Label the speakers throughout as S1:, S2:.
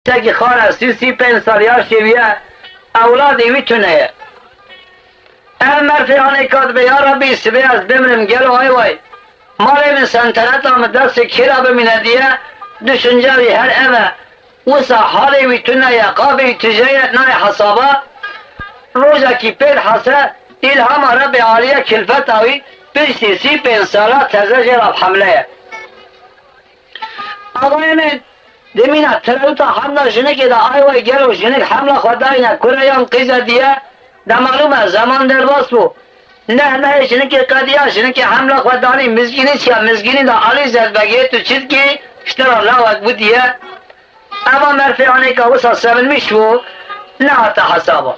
S1: تکی خانه 35 سال یا شویه اولادی ویتونه امر فیانه کاد به یا ربی سبی از بمرم گلو های وای مالی من سنتنت آمد دست کرا بمینه دیه düşünce her eve usa hali vitune yakabi tüceyet nay hasaba roja ki per hasa ilham Rabbi aliye kilfet avi bir sisi pensala tezece rab hamleye ağaymen demina teruta hamla jinek da ayvay gelo jinek hamla khodayna kurayan qiza diye da malum zaman derbas bu ne jinek kadiya jinek hamla khodani mizgini çya mizgini da ali zedbege tu çitki اشترى الله بوديه اما مرفعانه که وسط سبلمیش و نه حتی حسابه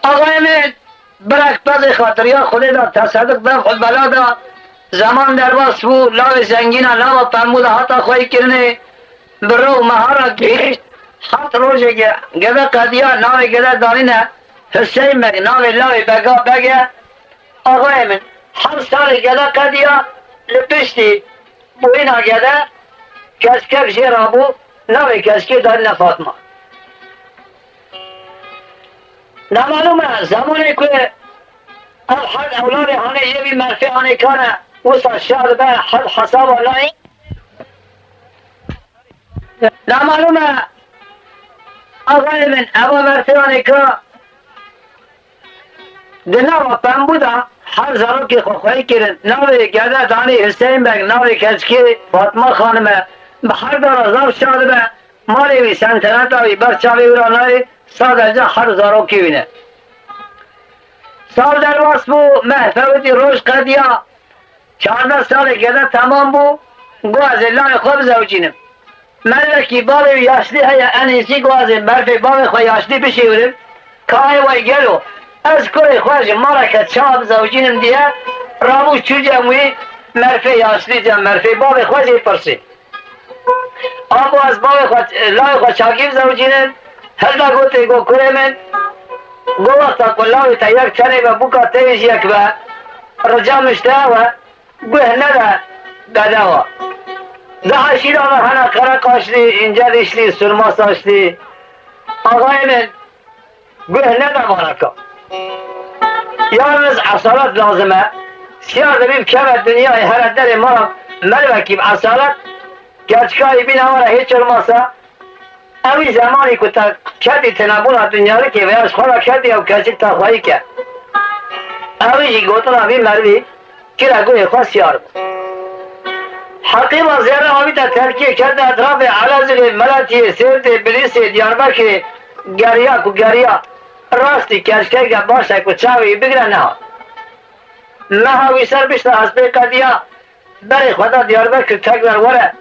S1: آقای من برک بز خاطریا خودی دا تصدق دا خود بلا دا زمان در باس بو لاو زنگینا لاو پرمودا حتی خواهی کرنه برو مهارا گیشت حت روشه گده قدیا ناوی گده دارینه حسین بگ ناوی لاوی بگا بگه آقای من هر سال گده قدیا لپشتی bu ina gede keske bir şey rabu navi keske darine Fatma. Ne malum zamanı ki al-had evlâri hane yevi merfi hane kâne usa şâr be had hasâba lai ne malum ağayımın eva merfi hane kâ dinava pembuda her zarok ki khokhoi kirin navi gada dani Hüseyin beg navi keski Fatma hanıme her dara zar şadı be malevi sentenet avi berçavi uranay sadece her zarok ki vine sal dervas bu mehfeveti roş kadiya 14 salı gada tamam bu guazillahi khob zavcinim meleki bavi yaşlı haya en iyisi guazin berfi bavi khoy yaşlı bir şey verim kay vay gelo از کوی خواهش مرا که چاب زوجینم دیه رامو چوجم وی مرفه یاسلی جم مرفه باب خواهش پرسی آبو از باب خواهش لای خواهش چاکیب زوجینم هل دا گوتی گو کره من گو وقتا کلاوی تا یک چنه و بوکا تیش یک و رجامشته و گوه نده گده و ده شیرا و هنه کرک آشلی اینجا دیشلی سرماس آشلی آقای من گوه نده مارکا yalnız asalat lazıme siyah da bir kemet dünyayı heretleri mara melvekib asalat gerçekayı bin havara hiç olmazsa evi zamanı kuta kedi tenabuna dünyayı ki veya şkola kedi ya gerçek tahvayı ki evi jigotuna bir mervi kira goye khas yar hakima ziyara abi da terkiye kedi etrafı alazili melatiye sevdi bilisi Diyarbakır geriya ku geriya راستی کشکی که باشه که چاوی بگره نه وی سر بشته حسبه کدیا بری خدا دیاربکر تک در وره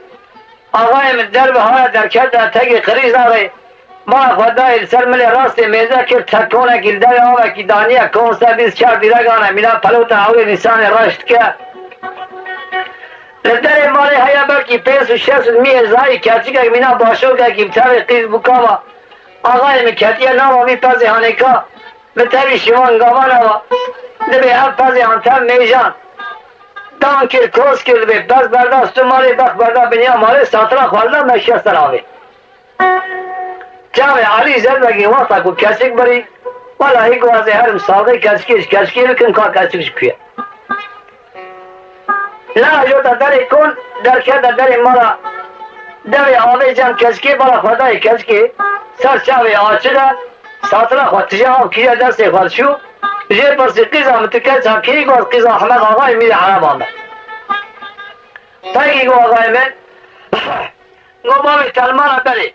S1: آقای من در به های در کرده تکی قریز داره ما خدا سر ملی راستی میزه که تکونه که در آوه که دانیه کونسه بیز چار دیرگانه مینا پلوتا آوی نسان رشت که لدر مالی هیا بلکی 5 و 6 می ازایی کچی که مینا باشو که کمتر قیز بکاما آقای مکتیه نامی پزی هانکا به تری شوان گاوانا و دبی هر پزی هانتر میجان دان کل کوس کل بی بس برداست تو مالی بخ بردا بنیا مالی ساترا خوالده مشیستر آوی چاوی علی زد بگی وقتا کو کسک بری والا هی گوازی هرم ساقی کسکی بکن که کسکش کویه نه جو تا دری کن در کرده دری مالا دوی آوی جان کسکی بالا خدای کسکی سر چاوی آچده ساترا خود تجاه کیا دستی خود شو جه پرسی قیزا متکل چا کی گوز قیزا احمد آقای میره عرب آمد تاکی گو آقای من گو باوی تلمانا بلی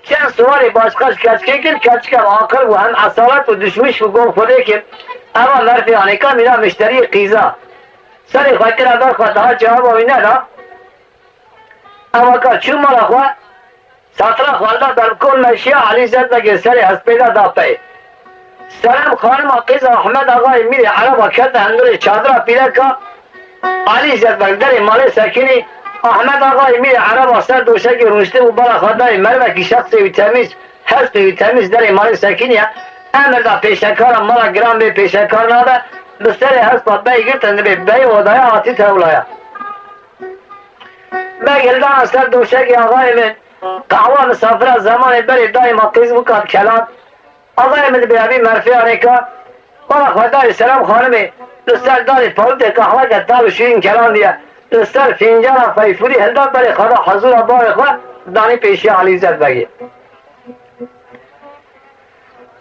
S1: چند سواری باشقاش کچکی کن کچکم آخر و هم اصالت و دشمش و گو خوده کن اما مرفی آنکا میره مشتری قیزا سری خود کرا در خود ها جواب آوی ندا اما که چون مالا خود ساترا خوالده در کل مشیه علی زد بگه سری از پیدا دا پی سلام خانم قیز احمد آقای میره عرب کت اندور چادر پیدا که علی زد بگه در مال سکینی احمد آقای میره عرب سر دوشکی رونشته و برا خدای مروه که شخص ویتامیز هست ویتامیز در مال سکینی امر دا پیشکار مالا گرام به پیشکار ناده بسر هست با بی گرتن بی و دایا آتی تولایا بگلدان سر دوشک آقای من قهوه مسافر زمان بری دائما قیز بکن کلان آقای من بیابی مرفی آنکا بلا خودداری سلام خانمی لسر داری پاوت قهوه گتاب شیرین کلان دیا لسر فینجان فیفوری هندان بری خدا حضور بار خود دانی پیشی علی زد بگی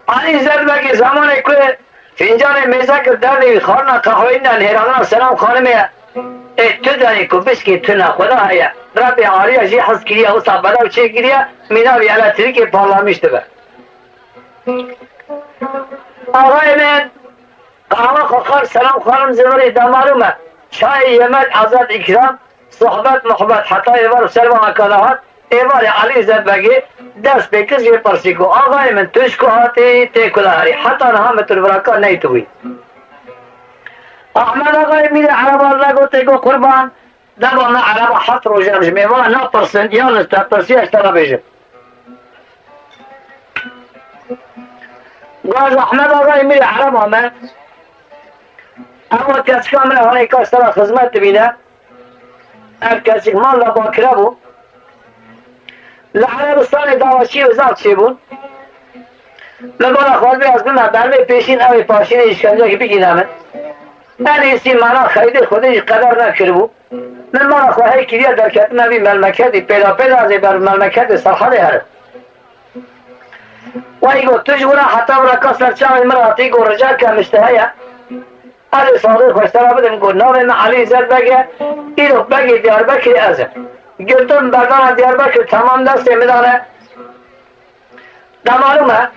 S1: علی زد بگی زمان که فینجان میزه که دردی خارنا قهوه ایندن هیرانا سلام خانمی تو دانی که بسکی تو نخدا هیا رب عالی جی حس کریه و صابره و چه کریه میناوی علتری که پارلامیشته بر آقای من قهوه خوخار سلام خانم زمانی دمارومه چای یمد عزت اکرام صحبت محبت حتی ایوار سلمان اکادهات ایوار علی زد بگی دست بکز یه پرسی کو آقای من توشکو هاتی تی کلاری حتی نها متر براکا نیتوی احمد آقای میره عرب الله گو تی گو قربان دبا ما عرب حط رو جمش میوه نا پرسنت یا نستا پرسی اشترا بیشم گاز احمد آقای میره عرب آمد اما کسی کامل هانی کاسترا خدمت بینه هر کسی مال را باکره بود لعربستان داوشی و زاد چی بود لبالا خواهد بی از بنا برمی پیشین اوی پاشین اشکنجه که بگیدمه من ایسی مانا خیلی خودش قدر نکر بود من مانا خواهی کریه در کتن نبی ملمکتی پیدا ازی بر ملمکت سرحالی هر و ایگو توش بونا حتی برا کسر چاوی مراتی گو رجا که مشتهیه علی صادق خوشترا بدم گو نام من علی زد بگه ایرو بگی دیار بکی ازم گلتون بردان دیار بکی تمام دسته میدانه دمالومه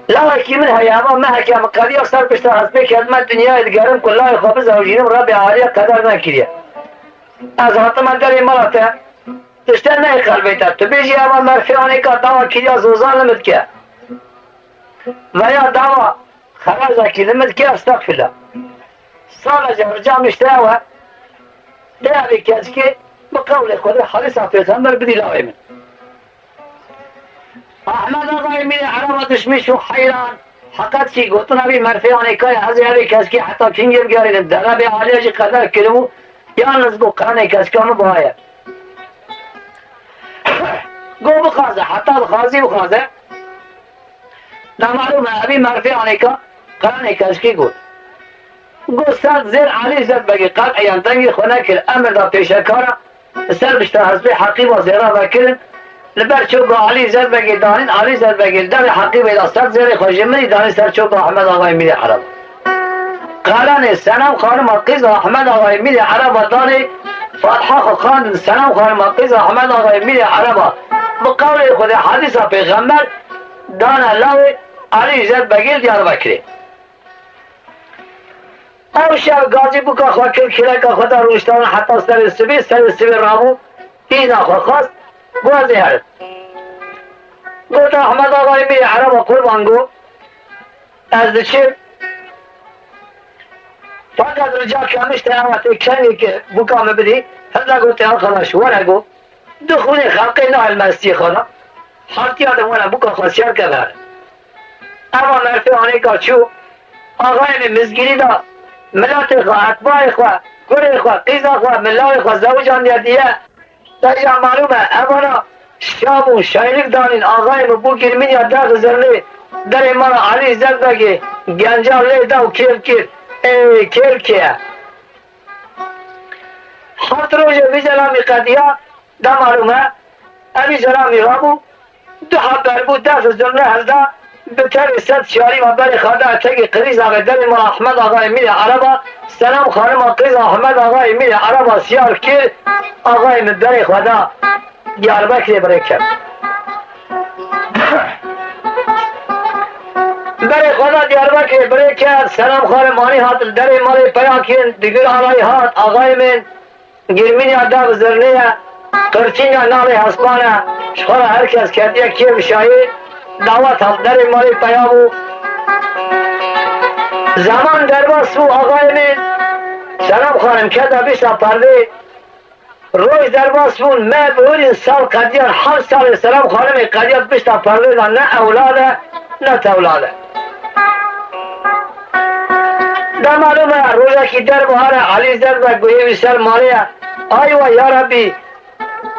S1: لکی من هیاما محکم قدیق سر پشتا حسبه خدمت دنیای دگرم کلای خواب زوجینم رب عالی قدر نکریه از حتما در مراته تشتر نه قلبیتا تو بیجی اما مرفیانی که دوا کریا زوزان نمید که و یا دوا خرازه که نمید که استغفر سال جا مشتره و دیابی کسی که بقول خود حدیثا پیغمبر بدی لاوی من احمد آقای میره عرب دشمش و حیران حقیقت چی گوتو نبی مرفیانی که هزیاری کسی که حتی کنگیر بیارید درب عالیه جی قدر کرمو یالنز گو قرانه کسی که همو باید گو بخوازه حتی بخوازی بخوازه نمالوم ابی مرفیانی که قرانه کسی که گود گو سر زیر علی زد بگی قطع ینتنگی خونه کر امر دا پیشکارا سر بشتا حسبی حقیب و زیرا بکرن لبر چوب علی زد بگی دانین علی زد بگی در حقیب دستر زیر خوشمنی دانی سر چوب احمد آقای میری عرب قرانه سنم خانم قیز احمد آقای میری عرب دانی فاتحه خان سنم خانم قیز احمد آقای میری عرب بقول خود حدیث پیغمبر دانا لاوی علی زد بگی دیار بکری او شب گازی بکا خواه کلک خدا روشتان حتی سر سبی رامو این آخوا خواست گوزی هرد گوتا احمد آقای میری عرب قربان گو از دچه فقط رجا کمشت اوت اکنی که بکا مبدی هزا گوتی آخرش ورگو دخونی خلقی نه المستی خدا حالتی آدم ورا بکا خواستیار که بر اما مرفی آنی که چو آقای مزگیری دا ملات خواه اتباع خواه گره خواه قیزا خواه ملاوی خواه زوجان دیا دیه در اینجا معلومه اولا شام و شایلک دانین آقای مبو گرمین یا داغ زرلی در مالا علی زد بگی گنجا لی داو کل ای کل که حت روز ویجلامی قدیا دا معلومه اوی جلامی رابو دو حبر بود داغ زرلی هزده بتر ست شاری و بری خدا تگی قریز آقای در مالا احمد آقای میره عربا سلام خانم قیز احمد آقای میره عربا سیار که آقای من بری خدا دیار بکری برای کرد بری خدا دیار بکری برای کرد سلام خانم آنی هات در مالی پیاکین دیگر آنای هات آقای من گرمین یا داغ زرنیه قرچین یا نالی حسبانه شخور هر کس کردیه که بشایی دعوت هم در مالی پیامو زمان در باسو آقای من سلام خانم کده بیشتا پرده روز در باسمون ما بورین سال قدیان 7 سال سلام خانم قدیان بیشتا پرده نه اولاده نه تولاده در معلومه روزه که در بحر علی زد و گویه سر مالیه آیوه یا ربی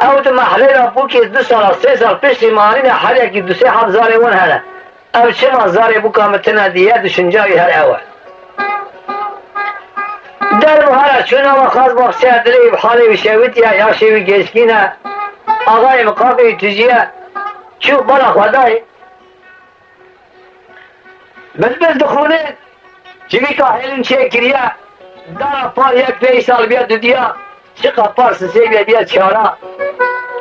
S1: او دو محله را بو که 2 سال 3 سال پیش مانین هر یکی 2-3 هزار ون هره او چه مزاره بو کامتنا دیه دشنجاوی هر اول در بحره چون او خواست بخشی دلی بحالی بشویت یا شوی گشکینه آقای مقابل تجیه چو بالا خدای بس دخونه چوی که هلین چه کریه دارا پار 1-5 سال بیاد دیا چقا پار سسی بیاد 4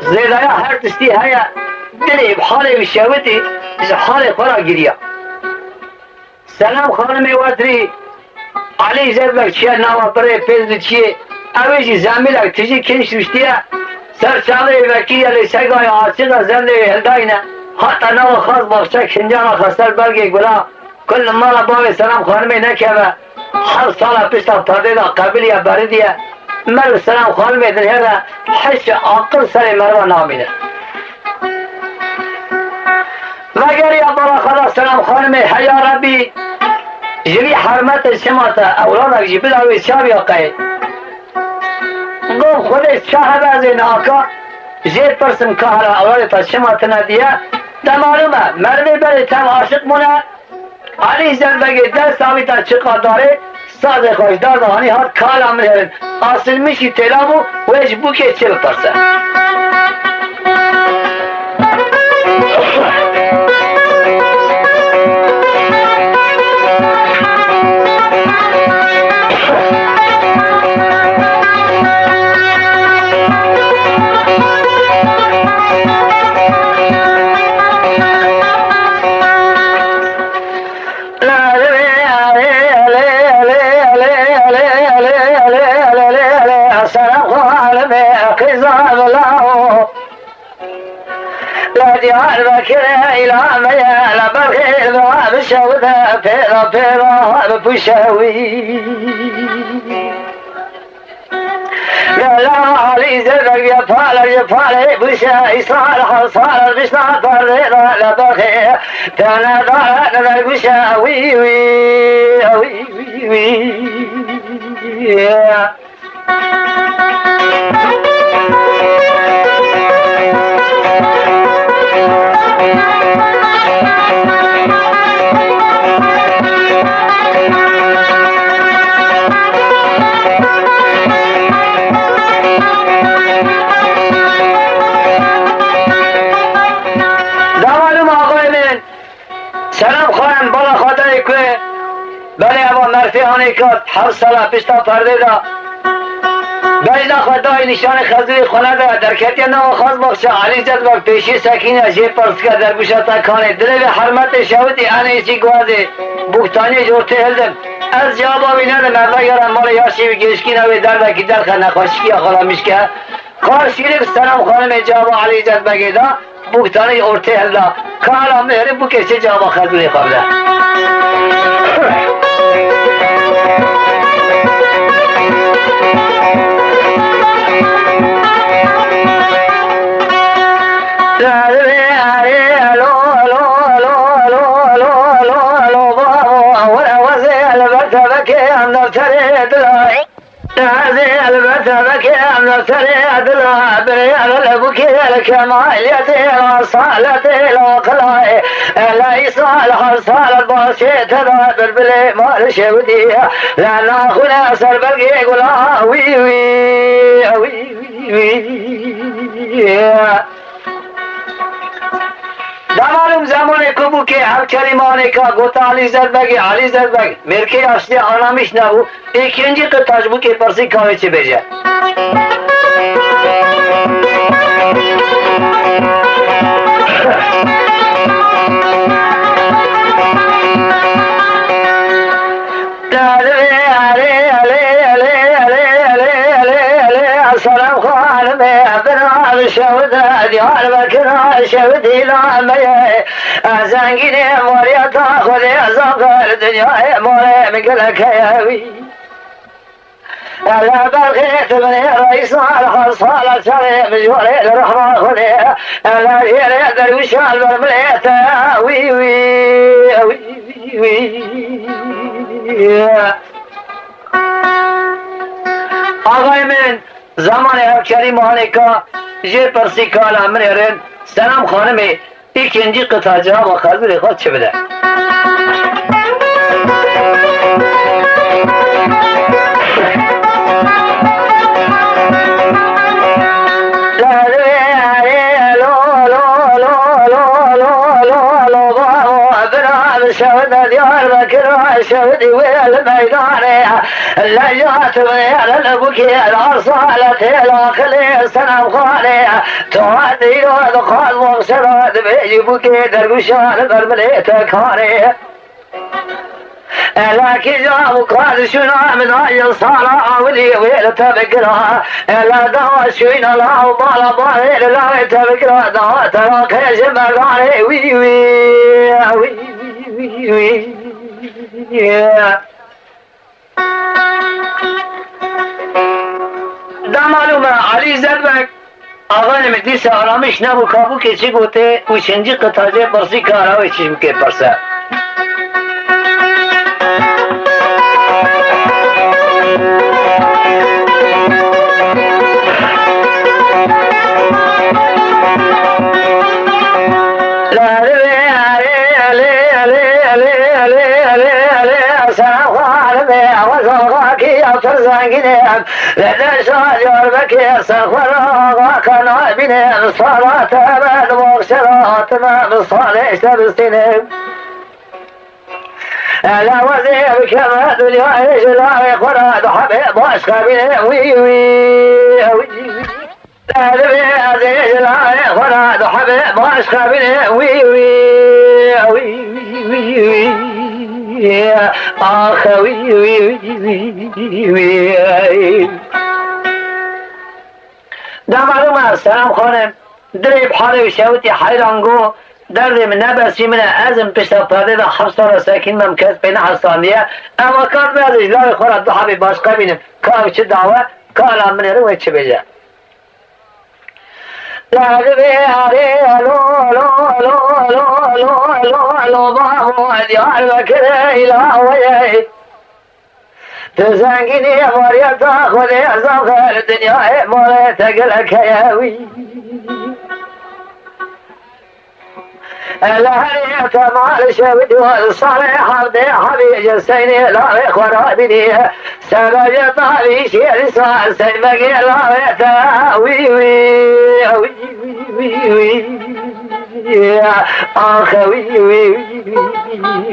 S1: زیدایا هر تستی هیا دلی بحالی بشویتی از حال خورا گریه سلام خانم واتری علی زربک چیه ناما برای پیزد چیه اویجی زمیلک تجی کنش رشتیه سرچاله وکیل علی سگای عاصقه زنده هلداینه حتی نو خاص باشه کنجانا خسر برگی گلا کل مالا باوی سلام خانمی نکیوه هر سالا پیشتا پرده دا قبل یا بردیه مر سلام خانمی دنهره حش عقل سر مروا نامینه مگر یا برا خدا سلام خانمی حیا ربی جوی حرمت شماتا اولادک جی بداوی چاوی آقای گفت خودش چاه بازین آقا زیر پرسم که حالا اولادتا شماتا ندیه ده معلومه مرمی بری تم عاشق مونه علی زنبگی دست آویتا چقا داره ساز خوشدار دهانی هات کالا منهرن اصل میشی تلامو ویش بوکه چل پرسه ديار بكر إلى ميال بالخير باب الشوذة بيرا بشوي لا علي زرق يفعل بشاي صالح بشنا فريرا لا بالخير كان دار بشاوي وي سلام خواهم بالا خاطره که بله اما مرفیانه که هر ساله پیشتا پرده دا بجدا خدای نشان خزوی خونه دا در کتی نو خواست بخشه علی زد بک پیشی سکینه جه پرس که در گوشتا کانه دل به حرمت شوتی انیسی گوازه بوکتانی جورته هلدم از جوابی ندم مبگرم مال یاشی و گشکی نوی در که در خنه خوشکی خلا میشکه کار شیرک سلام خانم جواب علی زد بگی دا بوکتانی ارته هلدا کالا مهره بوکه چه جواب خزوی خورده لا ناخذ سر برقي قولا وي وي وي دمالم زمانه کبو که هر کلمانه که گوتا علی زربگی مرکی اصلی آنامیش نبو ایکنجی قطعش بو که پرسی کامه چه بجه سلام خانمه بنا شوده دیار بکنا شودی لامه زنگین موریتا خودی زنگر دنیای موری مگل کیوی لا بلغيت من رئيس على صالة شري مجوري الرحمن خودي لا يريد الوشال بالمليت وي وي وي وي آقای من زمان هفکری مانیکا جه پرسی کالا من ارن سلام خانمی ikinci kıta cevabı hazır خود چه بده شهد دياربكر شهد والميدان اللجات غير البكي الأرصالة الأخلي سنم خالي تعدي ودخل مغسرات بيجي بكي درقشان برملي تكاري لكن جاب قاد شنا من هاي الصلاة ولي ويل تبكرها لا دوا شوين الله وبالا بالا لا تبكرها دوا تراك يا جمال وي وي دا معلومه علی زربک آقای مدیس آرامش نبو کابو که چی گوته و چنجی قطاجه برسی کاراوی چیم که پرسه فرزانگینم لدن شاجر بکی سخورا کنا بینم صلات بد مغشرات من صالح تبستینم لا وزير كما دنيا جلال خراد حبيب واشقى بینم وی وی لا دنيا جلال خراد حبيب واشقى بینم وی وی آخوی دا معلومه سلام خانم دریب حالی و شوتی حیرانگو درد من نبسی من ازم پشت پرده دا 7 سال ساکن ممکن بین حسانیه اما کار بیاد اجلال خورد دو حبی باشقه بینم کار چه دعوه کار من رو چه بجه لغبي علي لو لو لو لو لو لو لو بابو ديار بكر إلى وجهي تزنقني يا مريم تاخذ يا زغر الدنيا ما تقلك يا وي الهري تمال شبدي والصالح عبدي حبيب جسيني لا إخوة بني سبج طالي شيء لسان سيبقي لا يتاوي وي وي وي أخوي وي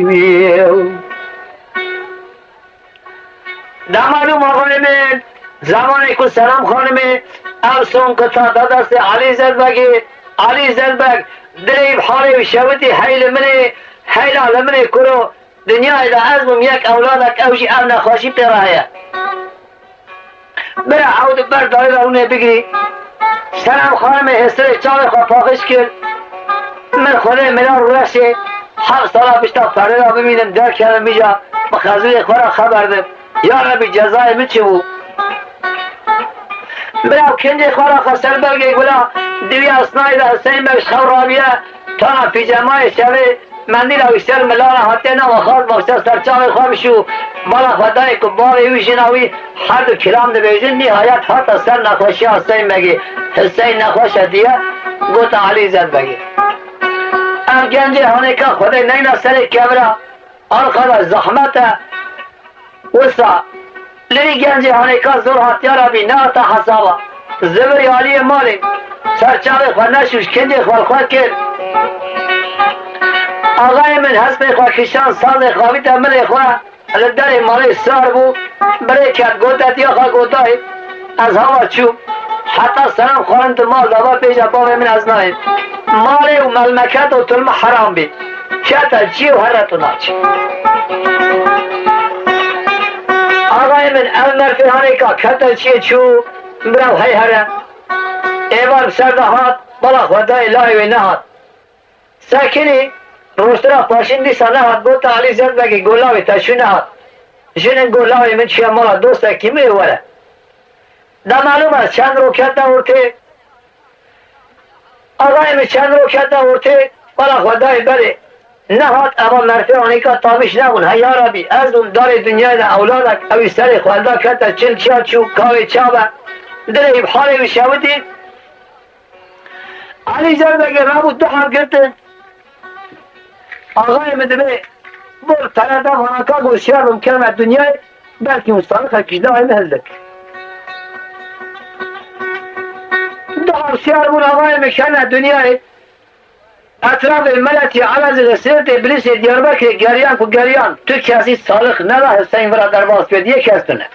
S1: وي دامادو مغنمين زمانی کو سلام خانمه افسون قطع دست علی زربگی علی زربگ دریب حالی و شوتی حیل منی حیل علمنی کرو دنیای دا ازمم یک اولادک اوشی او نخواشی پیراهیه برا عود بر داری رونه بگیری سلام خانمه حسر چاوی خواه پاخش کرد من خوده ملار رو رسی 7 ساله بشتا پرده را ببینم در کردم بیجا بخزوی خورا خبردم یا ربی جزای من چه بود براو کنجی خورا خسر برگی گلا دوی اصنای دا حسین بکش خورابیه تا پیجمای شوی مندیل اوشتر ملانا حتی نو خواست باشتر سرچاوی خواه بشو بالا خدای کباری ویشناوی هر دو کلام دو بیجن نهایت حتی سر نخوشی حسین بگی حسین نخوش دیه گوت علی زد بگی ام گنجی هنه که خودی نینا سر کبرا آن خدا زحمت وسا لری گنجی هنه که زور حتیارا بی نه تا حسابا زبری علی مالی سرچاوی خواه نشوش کنجی خواه کرد آقای من حسب خواه کشان ساز خوابی تا ملی خواه لدر مالی سار بو برای کرد گوتت یا خواه گوتای از هوا چوب حتی سلام خورن تو مال دابا پیش باب من از ناید مالی و ملمکت و تلم حرام بید کتا جی و هرتو ناچی آقای من المرفی هانی که کتا چیه چو براو های هره ایوان سرده هات بلا خدای لای و نهات ساکنی روسترا پاشندی سانه هات گوتا علی زرد بگی گولاوی تشونه هات جنن گولاوی من چیه مالا دوستا کمی وره دا معلوم است چند روکت نورته آقای من چند روکت نورته بلا خدای بله نهات اما مرفی آنیکا تابش نبون هیا ربی از اون دار دنیای دا اولادک اوی سر خونده کتا چل چا چو کاوی چابه دره بحاله بشاوتی علی زربگی رابو دو هم گرتن آقای مدبه بر تنده وانکا گو شیار بمکنم از دنیای بلکه مستانه خرکشده آئی مهلک دو هم شیار بون آقای مکنه دنیای اطراف ملتی عوض غسیلت ابلیس دیاربکر گریان کو گریان تو کسی صالح ندا حسین ورا درباز پید یک هستونه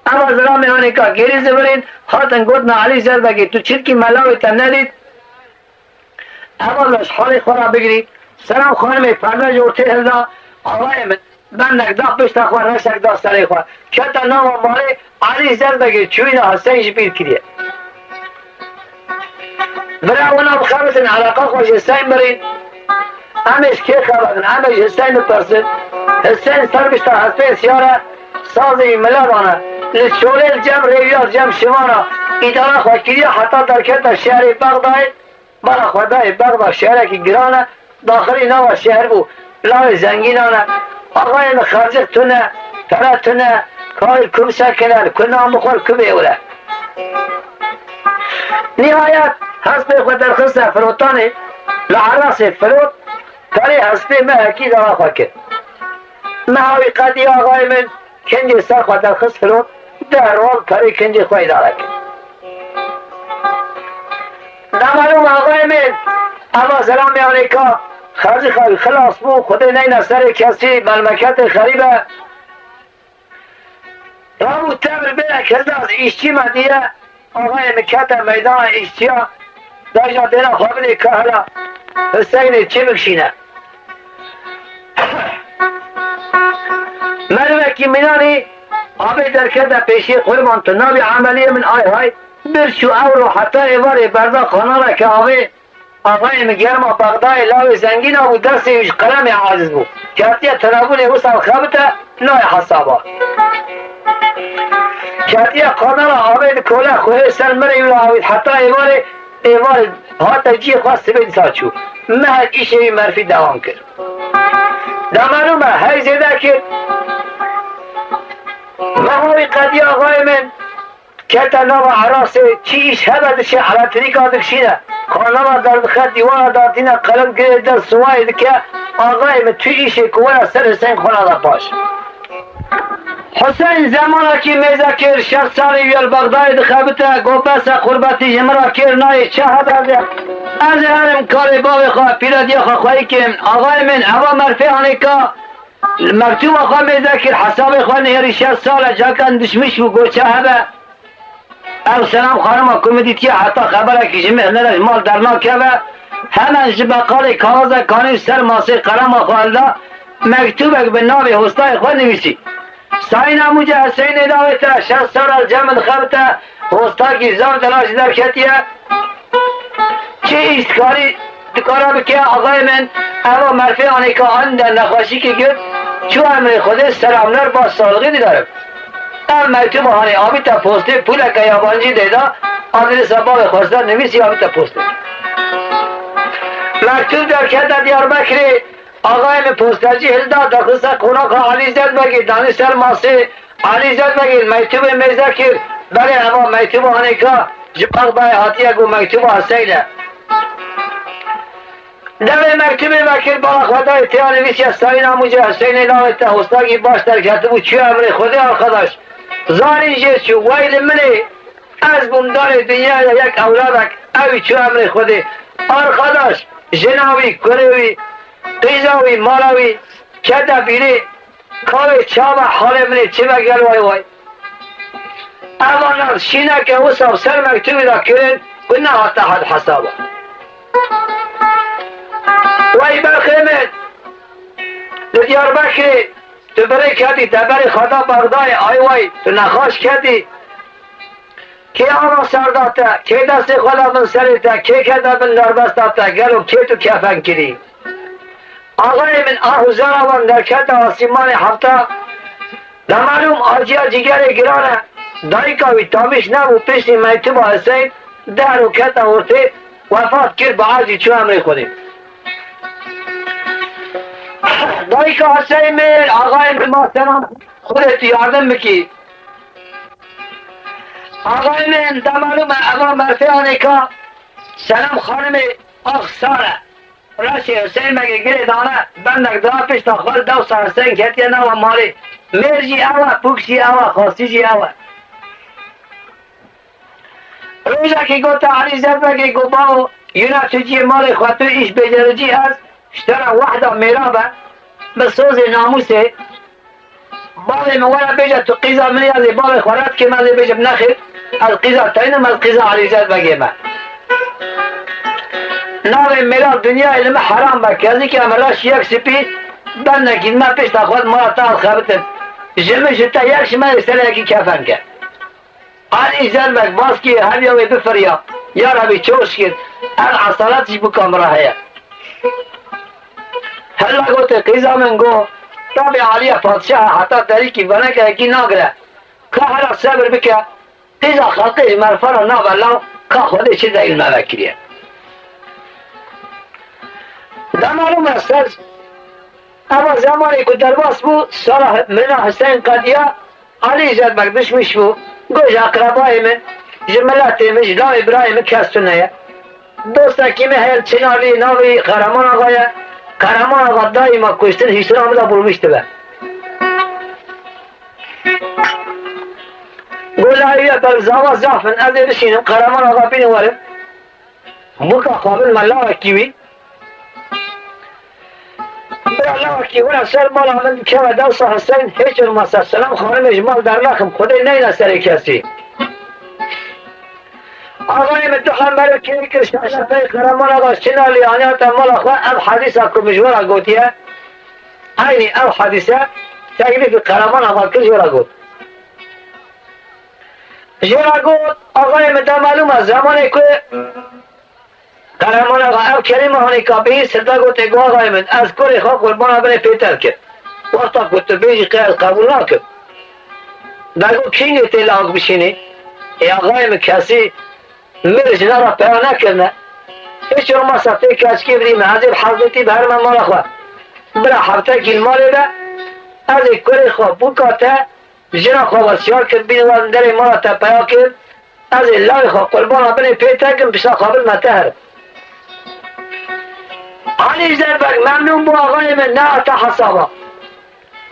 S1: اما زرا میانه که گریز برین هاتن گوتنا علی زربگی تو چرکی ملاوی تا ندید اما لش حالی خورا بگیری سلام خانم پرده جورتی هلدا آقای من بندک دا پشتا خواه رشک دا سری خواه کتا نام مالی علی زربگی چوینا حسین شبیر کریه برای اونا بخبرتن علاقه خوش حسین برین همش که خبرتن همش حسین بپرسن حسین سر بشتا حسین سیاره سازی ملابانه لچوله الجم ریویار جم شمانا ایدارا خواه کریه حتی در کتا شهر بغداد برا خدای بغداد شهر که گرانه داخلی نوا شهر بو لاوی زنگینانه آقای خرجق تونه تره تونه کار کم سکنه کنام بخور کبه اوله نهایت حسب خود درخص فروتانی لعراس فروت کاری حسب محکی دارا خواه کرد محاوی قدی آقای من کنجی سر خود درخص فروت در رول کاری کنجی خواهی دارا کرد نمالوم آقای من اما سلام علیکم خرجی خواهی خلاص بو خود نین سر کسی ملمکت خریبه رامو تبر بره کرده از ایشتی مدیه آقای مکت میدان ایشتیا داشتا دینا خوابلی که حالا حسین چی بکشینه ملوکی منانی آبی در کرده پیشی قربان تو نابی عملی من آی های برشو اورو حتی ایواری بردا خانانه که آقای مگرما بغدای لاوی زنگین آبو دستیش قلم عاجز بود کارتیا تنابون وصل خابته نوع حسابا کارتیا قانانا آبید کوله خواه سر مری ولا آبید حتی ایوار هاتا جی خواست بید ساچو مهد ایشوی مرفی دوام کرد دمانومه های زیده کرد مهوی قدی آقای من کتا نام عراس چی ایش هبدشه على طریق آدکشینه خانما در بخد دیوانا دارتینه قلم گرد در سوای دکه آقای من توی ایشه کوه سر حسین خونه دا پاش حسین زمانا که میزه کر 60 سالی ویل بغدای دخبته گو بس قربتی جمرا کر نای چه هبده از هرم کار باوی خواه پیرادی خواه خواهی کم آقای من اوا مرفی آنی که مکتوب خواه میزه کر حساب خواه نهری 60 ساله جاکن دشمش و گو چه هبه او سلام خانم کمیدیتی حتی خبره که جمعه نرش مال درنا که همان جبقال کاغذ کانی سر ماسه قلم خوالده مکتوبک به نام حسنای خود نویسی ساین اموجه حسین اداوی تا 60 سال از جمع خبته حسنا کی زم دلاش در کتیه چه ایستکاری دکارا بکه آقای من اما مرفی آنی که آن در نخواشی که گرد چو امر خود سلاملر با سالگی دیدارم ام مکتوب هانی آبی تا پوسته پول که یابانجی دیدا آدرس باقی خواسته نویسی آبی تا پوسته مکتوب در کتا دیاربکری آقای من پوسترچی هلدا دخصه قناق علی زد بگیر دانی سر ماسه علی زد بگیر مکتوب میزه کر بله اما مکتوب هانی که جبق بای حاتیه گو مکتوب حسینه دم مکتوب بکر بالا خدا اتیان نویسی از ساین آموجه حسین نامت حسناکی باش در کتا بود چی امر خوده آرخداش زانی جیز چو ویل منی از بومدان دنیا یک اولادک اوی چو امر خوده آرخداش جناوی کروی قیزاوی مالاوی کده بیری کاوی چاوه حال منی چه بگل وای وای اما شینه که حساب سر مکتوبی را کرن و نه حتی حد حسابه وای برخیمت تو دیار بکری تو بری کدی تبری خدا بغدای آی وای تو نخواش کدی که آما سرداته که دست خدا من سریته که کده من نربستاته گلو که تو کفن کری آقای من آهوزان آوان در کت آسیمان هفته نمالوم آجیا جگر گرانه دایی کاوی تابش نبو پشتی میتوب حسین در و کت آورته وفات کرد با عرضی چو امری خودیم دایی که حسین من آقای من ما سلام خودت یاردم بکی آقای من در معلومه اما مرفیانه که سلام خانم اخساره راشی حسین مگه گره دانه بندک دا پیش تا خال دو سرسن کتیه نو مالی مرجی اوه پوکشی اوه خواستیجی اوه روزا که گوتا علی زربه که گو باو یونا چوچی مال خواهتو ایش بجرجی هست اشترا وحده میرابه بسوز ناموسه باوی مولا بیجه تو قیزا منی از باوی خورد که من بیجه نخیر از قیزا تاینم از قیزا علی زربه من ناوی میرا دنیا علم حرام با کسی که امراش یک سپی بند نکید من پیش تا خود مالا تال خبتن جمع شتا یک شما سر یکی کفن کرد علی زربک باز که هر یاوی بفریا یا ربی چوش کرد ال عصالتش بکام راهیه هلا گوته قیزا من گو تابع علی پادشاه حتی طریقی بنا که اکی ناگره که هلا صبر بکه قیزا خلقش مرفر نابلاو که خوده چیز علم وکریه در معلوم است اما زمانی که درباس بود سال منا حسین قدیه علی زربک دشمش بود گوش اقربای من جملات من جناب ابراهیم کستونه دوستا کمی هیل چنالی ناوی قهرمان آقایه قهرمان آقا دایما کشتن هیچتر آمده بولمشته به گولاهیه بل زاوا زافن از بشینم قهرمان آقا بینوارم مکا خوابن ملاوه کیوی الله کی ورا سر بالا من که و دوست حسین هیچ المسا سلام خانم اجمال در لخم خدای نه سر کسی آقای متخم برای کی که شفای قهرمان آقا چنالی آنها تمال خو اب حدیث کو مجورا گوتیه عینی اب حدیثه تکلیف قهرمان آقا که جورا گوت آقای مت معلوم از زمانی که قهرمان آقا او کریم هانی کابی سردا گوته گو آقای من از کلی خواه قربان بره پیتر که وقتا گوته بیجی قیل قبول نکن دگو کینگی تیلاغ بشینی ای آقای من کسی میره جنا را پیدا نکرنه هیچ رو ما سفته کچکی بریم حضیب حضرتی به هر من مالا خواه برا حفته کل مالی ده از کلی خواه بکاته جنا خواه بسیار کرد بین وزن در مالا تا پیدا کرد از لای خواه قربان بره پیتر کن بسا قابل متهر علی زربک ممنون بو آقای من نه تا حسابا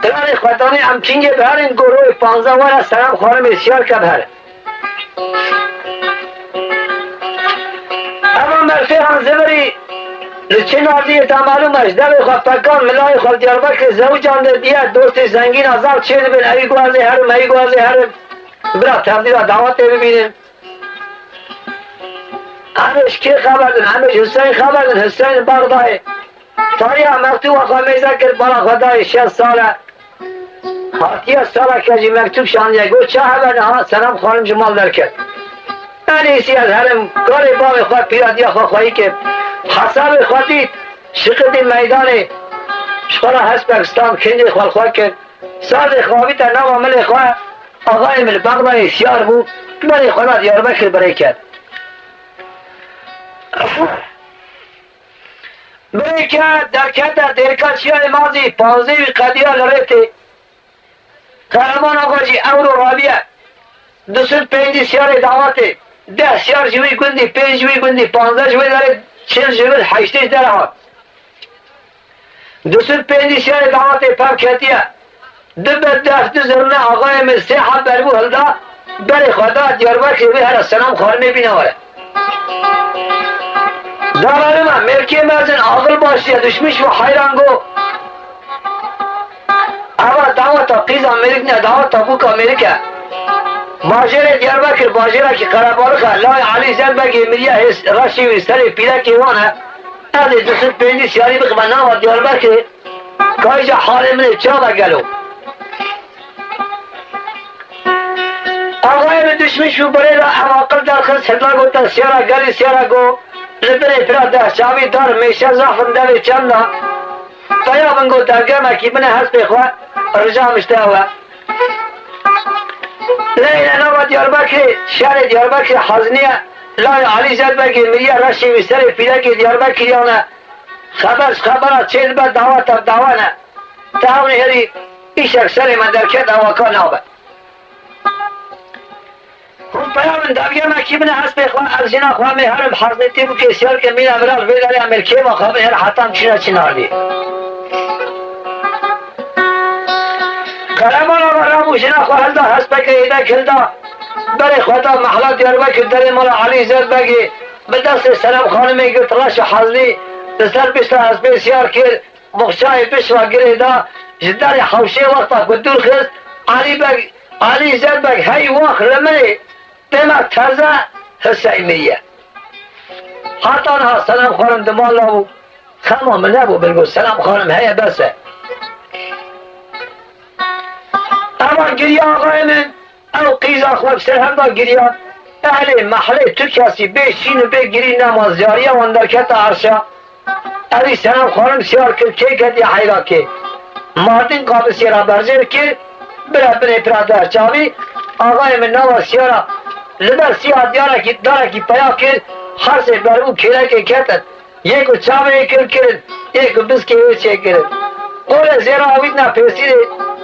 S1: قرار خودانی امچینگه به هر این گروه 15 وار سلام خانم بسیار که بهره اما مرفی هم زبری لچه ناردیه تا معلومش دل خواه پکان ملای خواه دیاربکر زوجان در دیه دوست زنگین ازار چه بین ای گوازه هرم ای گوازه هرم برا تبدیل دعوت ببینیم همش کی خبر دن همش حسین خبر دن حسین بغدای تاریخ مکتوب آقا میزه کرد بالا خدای 60 ساله هاتیه ساله کجی مکتوب شانده گو چه خبر سلام خانم جمال در کرد انیسی از هرم کاری باقی خواه پیرادی خواه خواهی که حساب خواهی شقد میدان شخورا هسپاکستان کنجی خواه کرد ساز خواهی تا نو عمل خواه آقای من بغدای سیار بود بری خدا دیاربکر برای کرد برای که در کت درکاتشیان مازی 15 قدیه لرهتی قهرمان آقا جی اورو رابیه 205 سیار دعواتی 10 سیار جوی گندی 5 جوی گندی 15 جوی داره 40 جوی 8 داره ها 205 سیار دعواتی پاک کتیه دو زرنه آقای من 3 حب بربو هلدا بری خدا دیاربکر بی هر سلام خانمی بینواره دارم من مرکی مرزن عاقل باشی دشمش و حیران گو اما دعوت قیز امریک نه دعوت بوک امریکا باجر دیاربکر باجره که قربارخه لای علی زربک مریه راشی و سری پیره که وانه از 205 سیاری بخبنا و دیاربکر کایجا حال من چا بگلو آقای من دشمش و بره را عواقل در خست هدلا گوتا سیارا گلی سیارا گو لبنی پراده شاوی دار میشه زخم دوی چنده تایا بنگو درگرمه که من هست بخواه رجا مشتاوه لیل نوه دیاربکر شهر دیاربکر حزنیه لای علی زربک مریه رشی و سر پیلک دیاربکریانه خبر چیز بر دعوت دعوانه تاونی هری ایش اکسر من در کت اواکا نابه هم پیامن دبیر مکی من حسب خواه از جنا خواه می هرم حضرتی بو کسیار که مینا برال ویدالی امریکی ما خواه هر حتم چنالی قرمان آقا رامو جنا خواه هلدا حسب که ایده کلدا برای خدا محلا دیاربکر در مالا علی زد بگی به دست سلام خانمی گرت راش حضری سر بشتا از بسیار کرد مخشای بشوا گریدا جدار حوشه وقتا بدور خست علی زد بگ هی وقت رمنی دمک ترزه حسینیه حتی آنها سلام خانم دمال نبو خمام نبو بلگو سلام خانم هیه بسه اما گریه آقای من او قیزا خواب سر هم دا گریان اهل محله تو کسی به شین و به گری نمازیاریه واندرکت عرشا اوی سلام خانم سیار کرد که کدی حیرا که مردین قابل سیارا برزیر که بره بره پرادر چاوی آقای من نوا سیارا لبر سیار داره که پیا کرد هر سه بر او کره که کتد یکو چاوی کرد یکو بسکی ویچه کرد اول زیرا اوید نپیسید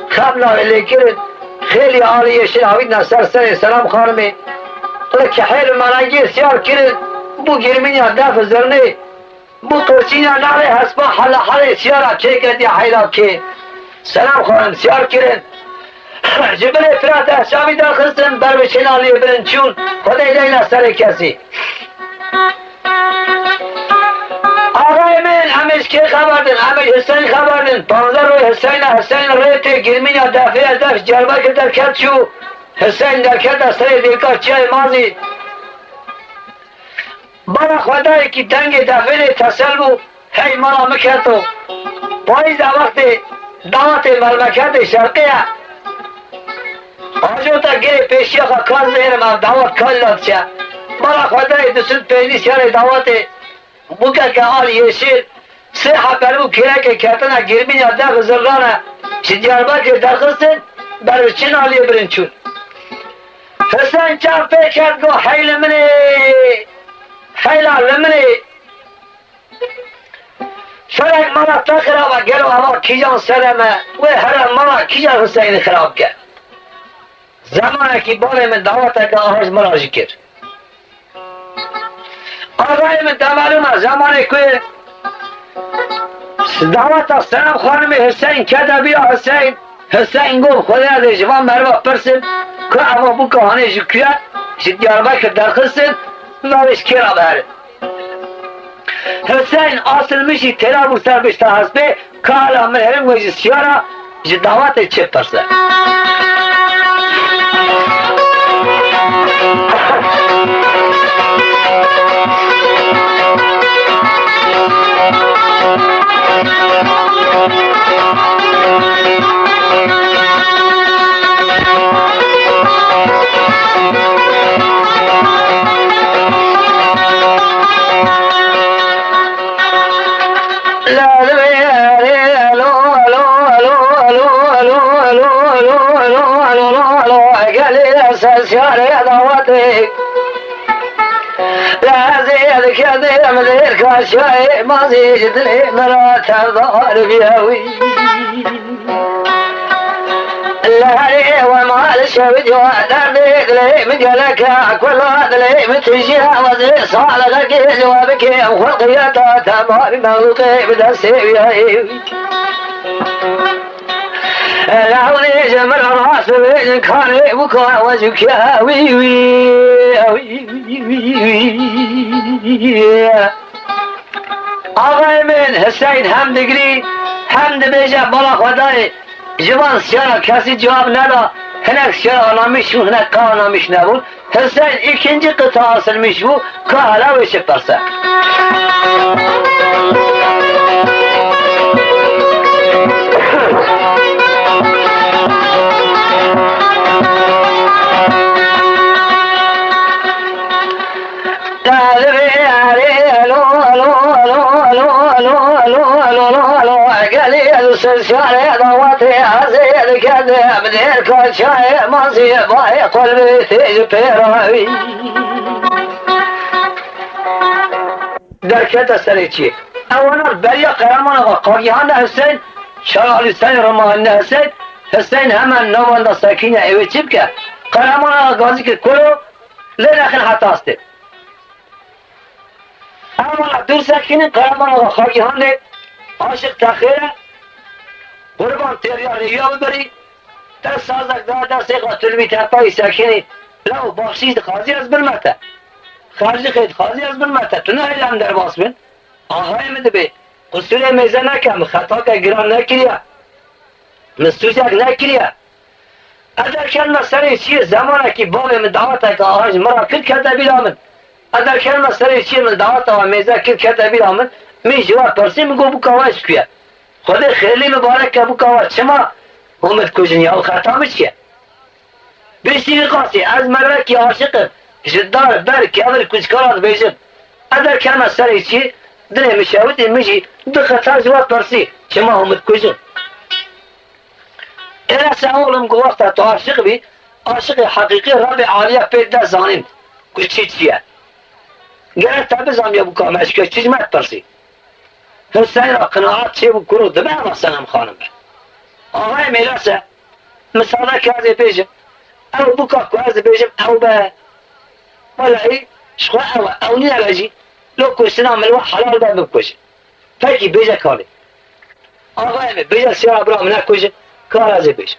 S1: خب ناویلی کرد خیلی عالیه شد اوید نسر سلام خانمی که حیل منگی سیار کرد بو گرمینی دف زرنی بو قرچینی نالی حسبا حل سیارا چه کردی حیلا که سلام خانم سیار کرد جبل افراد احشامی داخلستن بر بچنالی برن چون خدای لیلا سر کسی آقای من همیش که خبردن همیش حسین خبردن 15 روی حسین ریت گرمین دفعه دفع جربه که در کت شو حسین در کت از سر دیکار چه مازی برا خدای که دنگ دفعه تسل بو هی مالا مکتو پاییز وقت دعوت ملمکت شرقیه آجو تا گره پیشی خواه کاز بهرم هم دعوت کال داد چه برا خدای دسود پیدی سیار دعوت بوکه که آل یشیر سه حبرو کره که کتنه گرمین یا دق زرانه شدیاربا که درخستن برو چین آلیه برن چون حسین چند پیکرد گو حیل منی حیل منی فرق مالا تا خرابه گلو اما کیجان سرمه و هر مالا کیجان حسین خراب کرد زمانه که باره من دعوته که آهاز مراجع کرد آقای من معلومه زمانه که دعوت سلام خانم حسین کده بیا حسین گفت خدا ده جوان مروا پرسن که اما بو کهانه جو کیا دیاربکر درخستن نوش کرا بره حسین اصل میشی تیرا بو سر بشتا حسبه که حالا من هرم ویجی سیارا جو دعوت چه پرسن سيارة دعوتك لا زيد كذا مدير كاشاي ما زيد لي مرات الظهر بيهوي اللهري وما الشبد ودردك لي مجلك كل هذا لي متجيها وزي صالك جوابك وخلقيتها تمام مغلقي بدرسي بيهوي لعوني جمر راس بين كاني بكا وجهك يا وي آقای من حسین هم دگری هم دبیجه بالا خدای جوان سیارا کسی جواب ندا هنک سیارا نامیش بود هنک که نامیش نبود حسین ikinci قطعه حاصل میش بود که حالا ویشه پرسه سرسارة ضواتي عزيز كذا بدير كل شيء مصيب باي قلبي تجبراوي دركت سريتي اولا بريا قرمان قاقيان حسين شرع لسان رمان حسين حسين همان نوان ساكينة ايوه تبكى قرمان غازي كلو لنخن حتی استه اما دور سکنین قرمان آقا خاکی هنده عاشق تخیره قربان تریاری یا ببری در سازک دست قاتل بی تپایی سکنی لو بخشید خازی از برمته خارجی خیلی خازی از برمته تو نه ایلم در باس بین آهای مده به قصور میزه نکم خطا که گران نکریه مستوزک نکریه اگر کلمه سر چیه زمانه که باب من دعوت که آهاج مرا کل کرده بیرامن اگر کلمه سر چیه من دعوت و میزه کل کرده بیرامن می جواب پرسی میگو بکاواش کیه خود خیلی مبارک که بکاواش چما اومد کجنی او خطا چیه بیشتی قاسی از مره که عاشق جدار بر که اول کچکارات بیشت اگر کلمه سر چیه دنه میشود میجی دو خطا جواب پرسی چما اومد کجن اینا سأولم قوقتا تو عاشق بی عاشق حقیقی رب عالیه پیدا زانین کچ چیه گره تبزم یا بکامش که چیز مت پرسی حسین را قناعت چه بکنو دمه ما سنم خانم آقای میلاسه مثاله که از پیشم او بکا که از پیشم او به ولا ای شخوا او نی نگجی لو کشتنا ملوه حلال باید بکشه فکی بیجه کالی آقای می بیجه سیار برام نکشه کار از پیش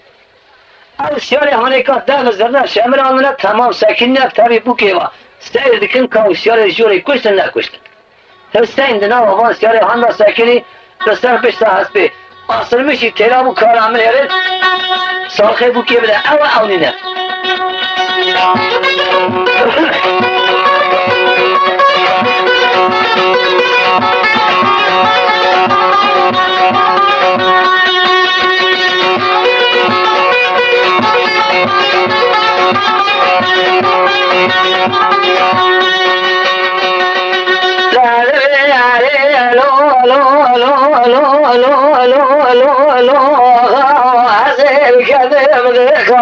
S1: او سیاری هانی که دم زرده شمر آمونه تمام سکین نفتاری بوکی و سیر دکن که سیاری جوری کشتن نکشتن حسین دنا و وان سیاری هنده سکینی رسر پیشتا هست بی آصر میشی تیرابو کار عمل یارد سالخه بوکی بده او اونی نه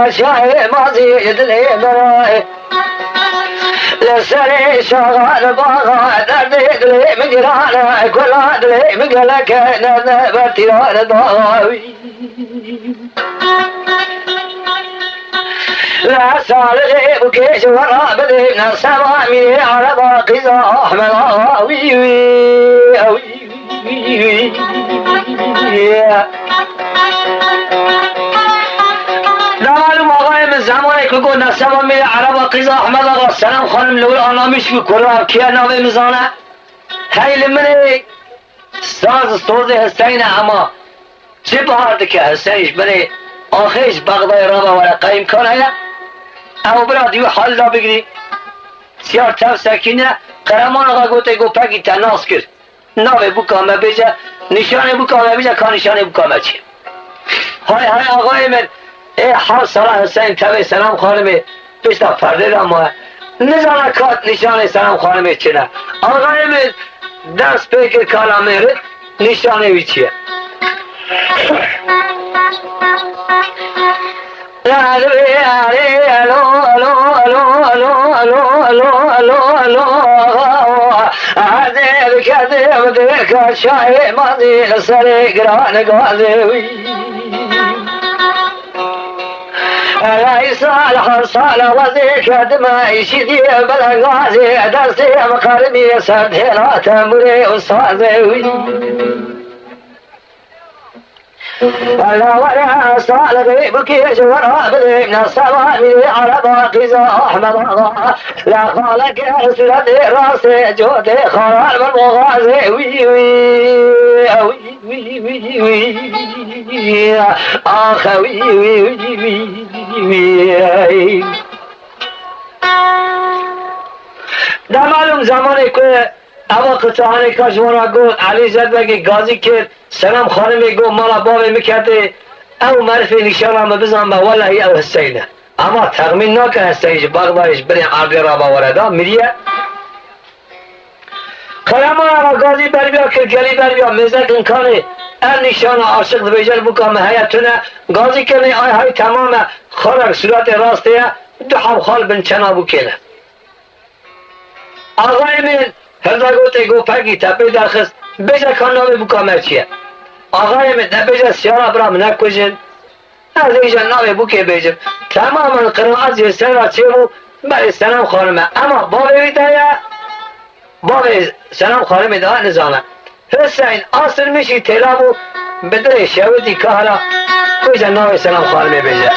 S1: شاهي ماضي يدلي براي لسري شغال باغا دردي دلي مجرانا كل دلي مقلك نبتي وانا ضاوي لا صالحي بكيش ورا بدي من السماء على باقي احمد وي وي معلوم آقای من زمانی که گفت نسبا میره عربا قیزا احمد آقا سلام خانم لول آنامیش بکرا کیا ناوی مزانه خیلی منی سوز حسین اما چه بهارده که حسینش بره آخیش بغدای رابا وره قیم کنه او برا دیو حال دا بگیری سیار تف سکینه قرمان آقا گوته گو پکی تناس کرد ناوی بکامه بیجه نشانه بکامه بیجه که نشانه بکامه چیه های آقای من ای حال سلام حسین توی سلام خانمه پیشتا پرده را ماه نزانه کات نشانه سلام خانمه چنه آقای من دست پیکر کالا میرد نشانه وی چیه عزیز کدیم دیکا شاهی مازی سری گران گازی رئيس الحصالة وذيك دماء يشدي بالغازي درسي مقرمي سدهنا تمري أستاذي ولا صال غيبك يجور بدي من السماء على باقي أحمد لا خالك يا رسول راسي جودي خال بالمغازي وي وي وي وي أخوي وي ده معلوم زمانی که اما قطعانی کشمانا گفت علی زد بگی گازی کرد سلام خانمی گفت مالا بابی میکرده او مرفی نشانم بزن با والله او حسینه اما تغمین نکن حسینش بغدایش بریم عربی را باورده میریه قلمان اما گازی بر بیا که گلی بر بیا مزد انکانه ار نشان عاشق بیجل بکام حیاتونه گازی کنی آی های تمام خورک صورت راسته دو هم خال بن چنا بکنه آقای من هردا گوته گو پگی تپی درخست بیجا کانامی بکامر چیه آقای من نبیجا سیارا برام نکشن از ایجا نامی بکی بیجم تماما قرآن زیستن را چه بو بله سلام خانمه اما بابی بیدایه بابی سلام خانمه ده نظامه حسین اصل میشی تلابو بدره شودی کهلا کجا ناوی سلام خانمه بجه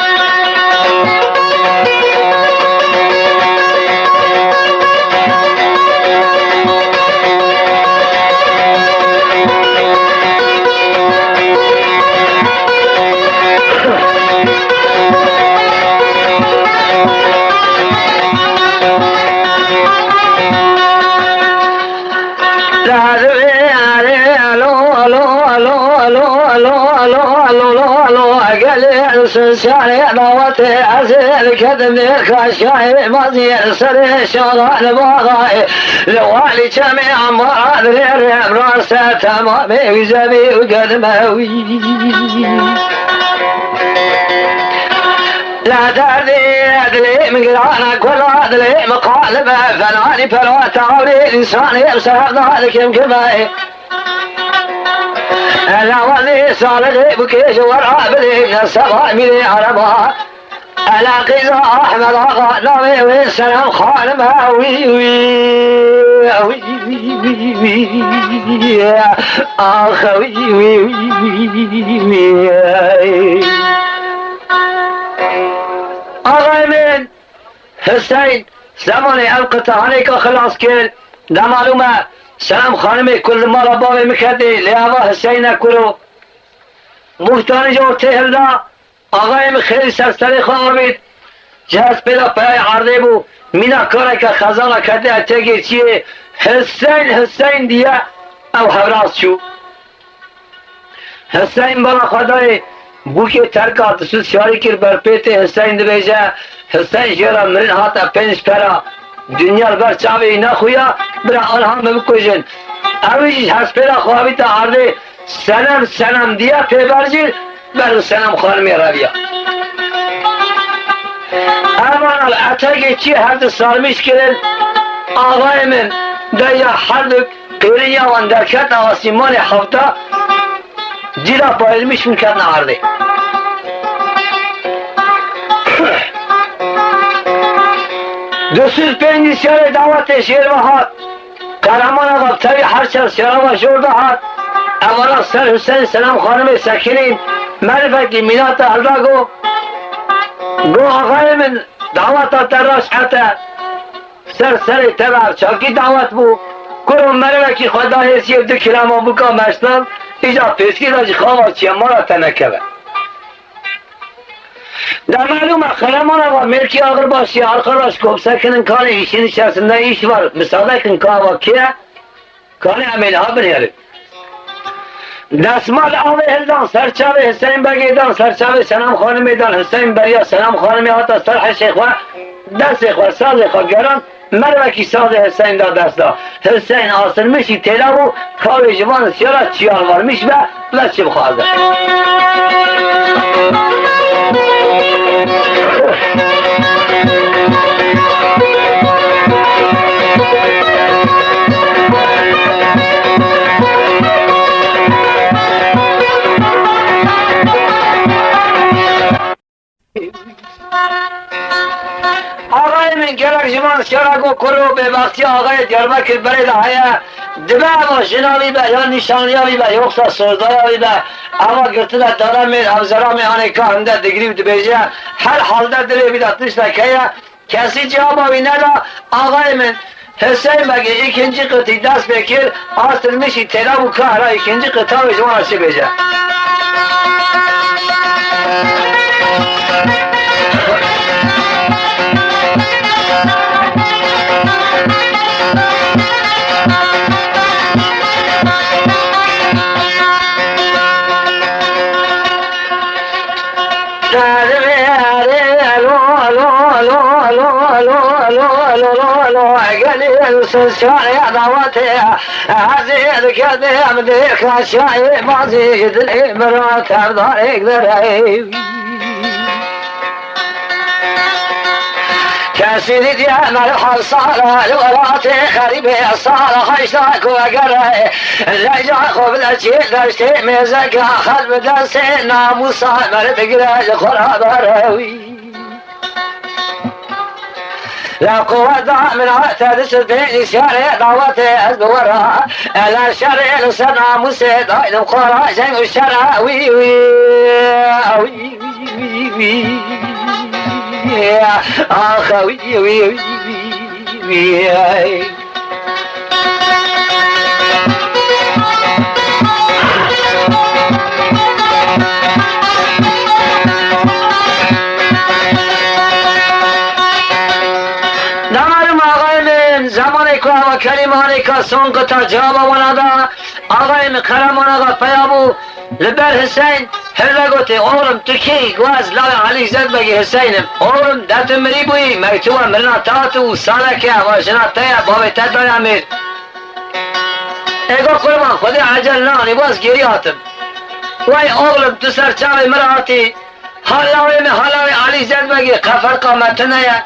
S1: سنساني ضوتي عزيز كذب خشاي ماضي سري شغال باغاي لوالي جميع مراد الرب راسه تمامي وزبي وقدموي لا دردي أدري من قرانك ولا أدري مقالبه فناني فلا تعوري إنساني بسهر ذلك يمكبه أنا وذي صالحي بكيش ورابلي من السماء من عربها أنا قيزة أحمد آغا نامي والسلام خانمها وي وي وي وي وي آخ وي وي وي آغا من حسين زماني القطع عليك خلاص كل ده معلومة سلام خانمي كل مرة بابي مكدي لأبا حسين كلو مفتاني جو تهلا آقایم خیلی سرسری خواه بید جهاز پیدا پای عرضه بو مینا کاره که خزانه کرده تگیر چیه حسین دیگه او حوراز شو حسین بلا خدای بو که ترکات سوز شاری کر بر پیت حسین دبیجه حسین جیرا مرین حتا پنج پرا دنیا بر چاوی نخویا برا آنها بکشن اویش هست پیدا خواه بیتا عرضه سلام دیگه پیبرجیر بر سلام خانمی رویا امان الاتاقی چی هر دو سالمیش کرن آقای من دیا هر دو قیریا و اندرکت آسیمان هفته دیرا بایلمیش میکرد نهارده دوسوز پنجی سیاره دعوت شیر و هات قرمان آقا تبی هر چر سیاره و شورده هات اولا سر حسین سلام خانم سکینین معرفتی مینات حلدا گو آقای من دعوت تراش حتا سر تبر چاکی دعوت بو کرو معرفتی خدا حسیب دو کلام بکا مشتم ایجا پیسکی داشت خواه چیه مرا تنکه در معلومه خرمان آقا ملکی آقر باشی آرخراش کب سکنن کان ایشین içerisinde iş var müsaade kın kahva kiye kane amelha biniyelim دستمال آوه هلدان سرچاوه حسین بگیدان سرچاوه سلام خانمیدان حسین بریا سلام خانمی آتا سرح شیخ و دست شیخ و ساز خود گران مروکی ساز حسین دا دست دا حسین آسر میشی تیلابو خواه جوان سیارت چیال وارمیش به لچه بخوازه آقای من گرک جوان شرگو کرو به وقتی آقای دیاربکر برید هیا دبه اما شناوی به یا نشانیاوی به یوکسا سردایاوی به اما گرتده دارم من افزرام آنه که هنده دگریب دبیجه هر حالده دلی بیداتش نکیه کسی جوابی ندا آقای من حسین بگه ikinci قطعی دست بکر آستر میشی تلاب و کهرا ikinci قطعه جوان چه بیجه سنساني ضوتي عزيز كذب ديك خشاي مزيد الإمرات أرضارك ذرعي كاسيدي ديانا الحصالة الوراتي خريبي الصالة خيشتاك وقرأي اللي جاكو بالأجيل داشتي ميزك أخذ بدرسي ناموسا مرد قراج خراب روي لا قوة من تدس بين شارع دعوته حزب وراء على شارع لسنا مسيد ايضا قرا جنگ الشارع وي وي وي وي اخ وي وي وي زمانی که و کلمانی که سونگ تا جواب ونادا آقای مکرمان آقا پیامو لبر حسین هر گوتی اولم تکی گواز لای علی زد بگی حسینم اولم دت مری بوی مکتوب مرنا تاتو سالکه و جنا تیا بابی تدبر امیر ایگو قربان خودی عجل نانی باز گیری آتم وای اولم تو سر چاوی مراتی حالاوی علی زد بگی قفر قامتنه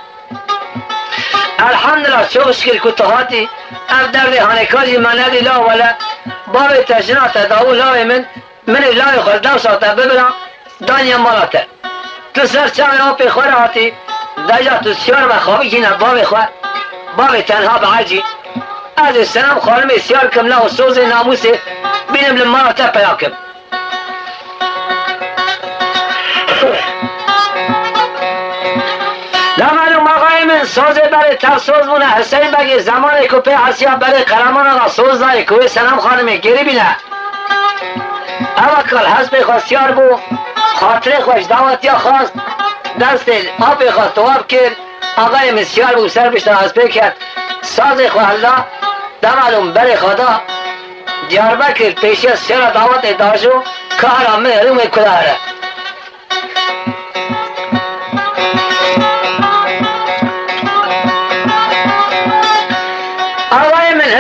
S1: الحمدلله شو مشكل كنت هاتي ابدر لي هانيكاجي ما نادي لا ولا بابي تجنات داو لا من لا يخرج داو صوتا ببلا دانيا مالاته تسر چاوي اوبي خوراتي داجا تسيار بخوابي جينا بابي خوا بابي تنها بعجي از السلام خالمي سيار كم لا وصوزي ناموسي بينم لمالاته بياكم من سوز برای تفسوز مونه حسین بگی زمانی که پی حسیه برای قرمان آقا سوز داری که سلام خانمی گیری بینه اما کل حسب خواستیار بو خاطر خوش دعوت یا خواست دست آبی خواست تواب کرد آقای مسیار بو سر بشتر حسبه کرد ساز خواه الله دمالون بری خدا دیار بکر پیشی از سر دعوت داشو که حرام روم کداره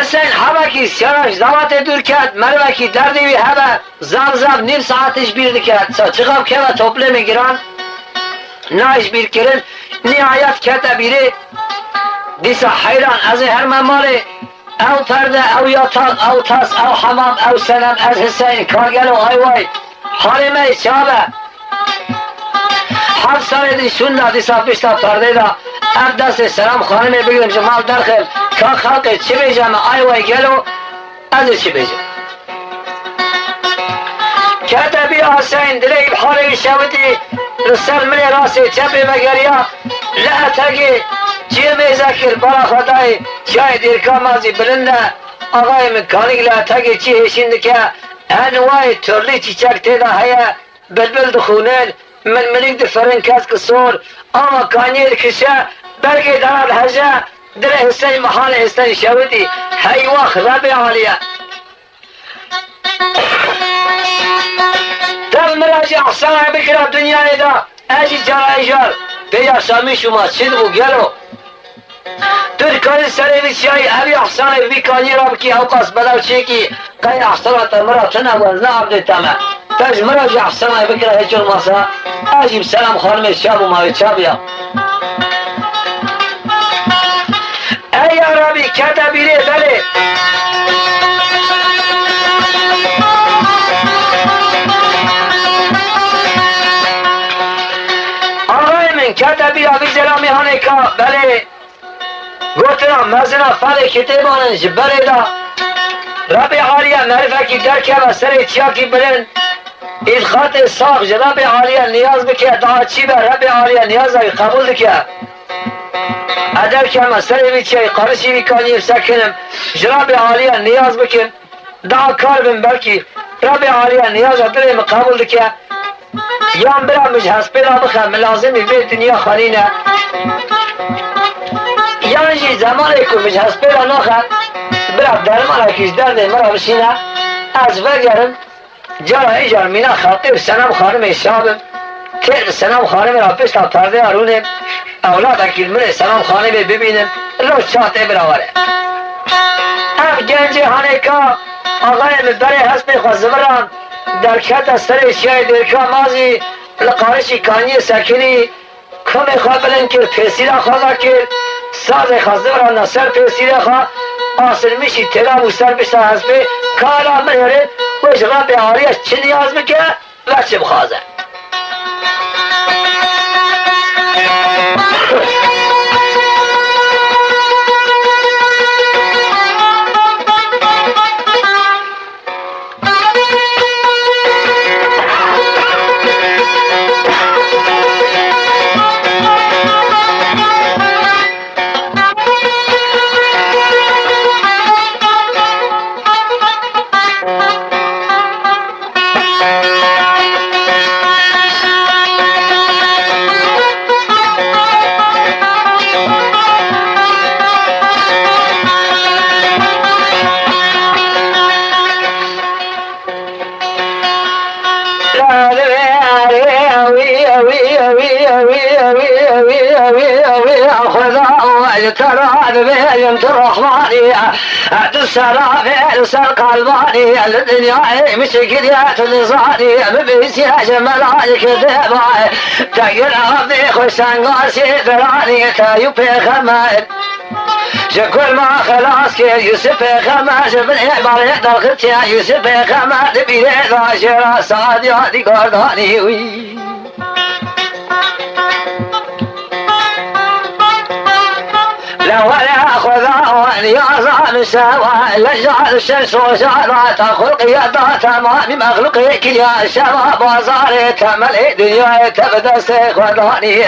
S1: حسین حبکی سیارش دعوت دور کرد مروکی دردوی حبه زب نیم ساعتش بیرد کرد چقاب که و توپله میگیرن نایش بیر کرن نهایت کتا بیره دیسا حیران از هر مماله او پرده او یاتاق او تاس او حمام او سنم از حسین کارگل و آی وای حالمه چابه 7 سال دیشون دیسا پیشتا پرده دا اب دست سلام خانمه بگیرم جمال درخل که خلق چی بیجم آی وای گلو از چی بیجم کتبی حسین دلی بحالی شودی رسل منی راسی چپی بگریا لحتگی چی میزکر برا خدای چای دیرکا مازی بلنده آقای مکانیک لحتگی چی هشیند که انوای ترلی چیچک تیدا هیا بلبل دخونل من ملک دی فرنکس کسور اما کانیل کشه برگی دارد هجه در حسین محال حسین شودی حیوخ رب عالیه دل مراجع احسان بکرم دنیای دا اجی جرای جار بیا شامی شما چید بو گلو ترکانی سری بچیای اوی احسان بیکانی را بکی اوقاس بدو چیکی قی احسانات مرا تنوز نعبد تمه تاج مراجع احسان بکرم هجر ماسا اجیب سلام خانم شابو ماوی چابیا ای عربی کتا بیره بله آقای من کتا بیره بی زلامی هانه که بله گوتنا مزنا فعل کتبانش بله دا رب عالیه معرفه کی درکه و سر چیاکی بلند ادخات ساق رب عالیه نیاز بکه دعا چی به رب عالیه نیاز قبول دکه ادر که مسئله بیچه قرشی بیکانی سکنم جناب عالیه نیاز بکن دعا کار بین بلکی رب عالیه نیاز دلیم قبول دکه یام برا مجهز پیدا بخم لازمی به دنیا خانینه یعنی جی زمانی که مجهز پیدا نخم برا درمان اکیز درد مرا بشینه از بگرم جرا ایجار مینا خاطر سنم خانم شابم که سلام خانم را پیش تا پرده آرونم اولاد اکیل من سلام خانم ببینم رو چاته براوره اب گنج هانه که آقای مدبری هست میخواه زبران در کت سر شیای درکا مازی لقارشی کانی سکنی کم خواه بلند کرد پیسی را خواه کرد ساز خواه زبران نصر پیسی را خواه آسل میشی تلا و سر بشتا هست بی کارا مهره وش رب عالیش چه نیاز بکه و چه بخوازه ترى بينت الرحماني السرافيل سر قلباني الدنيا مشكلات لصاني ببيسي يا جمال عليك ذباي تقل عبدي خشان قاسي دراني تايوبي خمال شكل ما خلاص كي يوسف خماس بن عبر دخلت يا يوسف خماس بيد عشرة صاد يادي قرداني وي لو لا خذا يا ظالم سوا لجعل الشمس وشعرات خلق يدات امام مخلوقك يا شباب وزارت ملئ دنيا تبدا سيخواني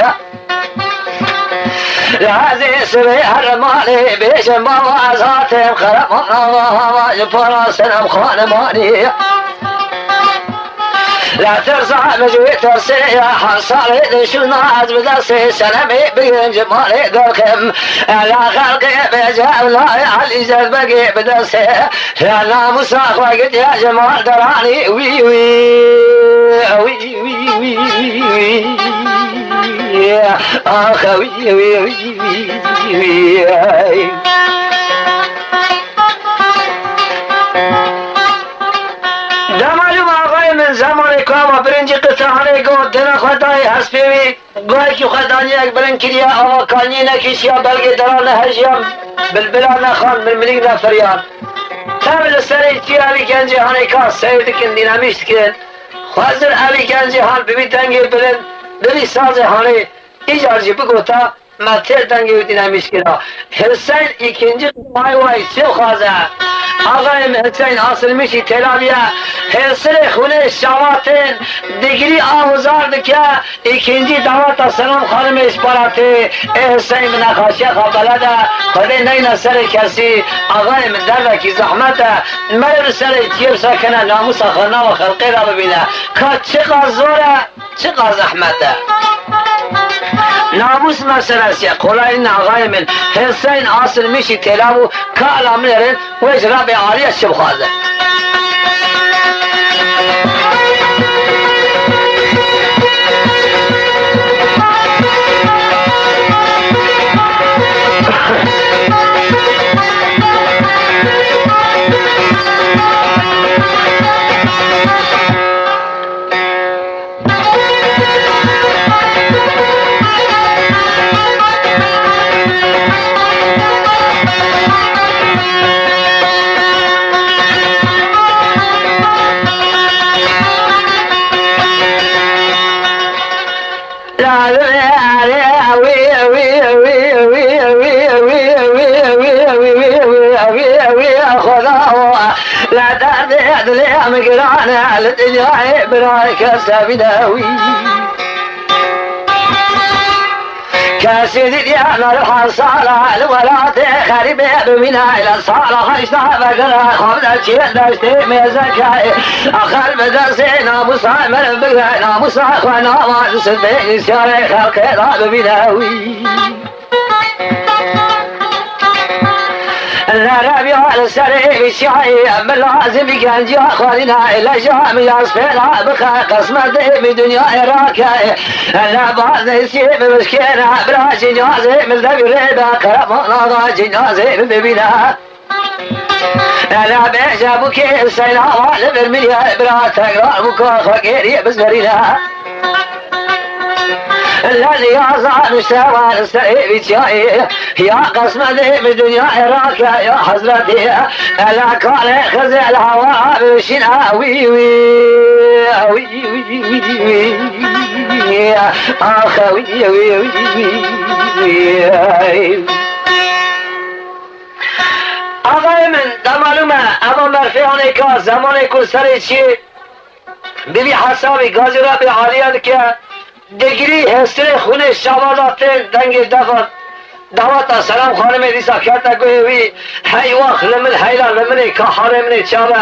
S1: هذه سبيع المالي بيش موازاتهم خرب الله وجبر سلام خان ماني لا ترزع مجوي ترسي يا حصالي شو ناز بدرسي سلامي بين جمالي دركم لا خلقي بجاب لا علي جذبقي بدرسي يا ناموس اخوك يا جمال دراني وي وي وي وي وي وي يا اخوي وي وي وي من زمان کام برنج قطعه گو دل خدای هستی گوی که خدایی یک برن کریا آوا کانی نکیشیا بلکه دران هجیم بلبلان خان ململیک نفریان تابل سری چی علی گنجی هانی که سید کن دینامیست کن خوازر علی گنجی هان ببی تنگی برن ببی ساز هانی ایجارجی بگوتا متر تنگی دینامیست کنا حسین ikinci vay çıl خوازه آقای حسین حاصل میشی تلابیه حسر خونه شاماتن دیگری آوزارد که ikinci دعوت سلام خانم اشپاراتی حسین من خاشیه خبلده خده نین سر کسی آقای من درده زحمته مرد سر جیب سکنه ناموس خانه و خلقی را ببینه که چقدر زوره چقدر زحمته ناموس مسئله‌سیه قولای این آقای من حسین حاصل میشی تلابو که علام نرین و اجرا به عالیه چه بخوازه لا تعدد لي مقرانا على الدنيا برايك سابداوي كاسيدي ديانا الحصالة الولاد خريبة بمنا إلى الصالة خيشنا بقرا خبنا الشيء داشتي ميزكاي أخر بدرسي ناموس عمل بقرا ناموس أخوانا ما تسبيني سياري خلقي ضاب بناوي النرابي على السريع الشعي من لازم كان جا خالنا إلى جامع أسفلها بقى قسمة بدنيا عراكي أنا بعض يسيب مسكينة بلا جنازة من ذبي ريبا كرمنا جنازة من ببنا أنا بيجابك السينا والبر من يبرا تقرأ بكا خيري بزرنا الذي يعظم السوار السريع بشاي يا قسمة من دنيا عراك يا حضرتي ألا كان خزي الهواء بشنا وي وي وي وي وي أخوي وي وي آقای من دمالومه اما مرفیانه که زمانه که سر چی بیبی حسابی گازی را به عالیان که دگری هستر خونه شوالات دنگ دعوت سلام خانم دیسا کرده گویوی هی وقت لمن حیلا لمنی که حرمنی چابه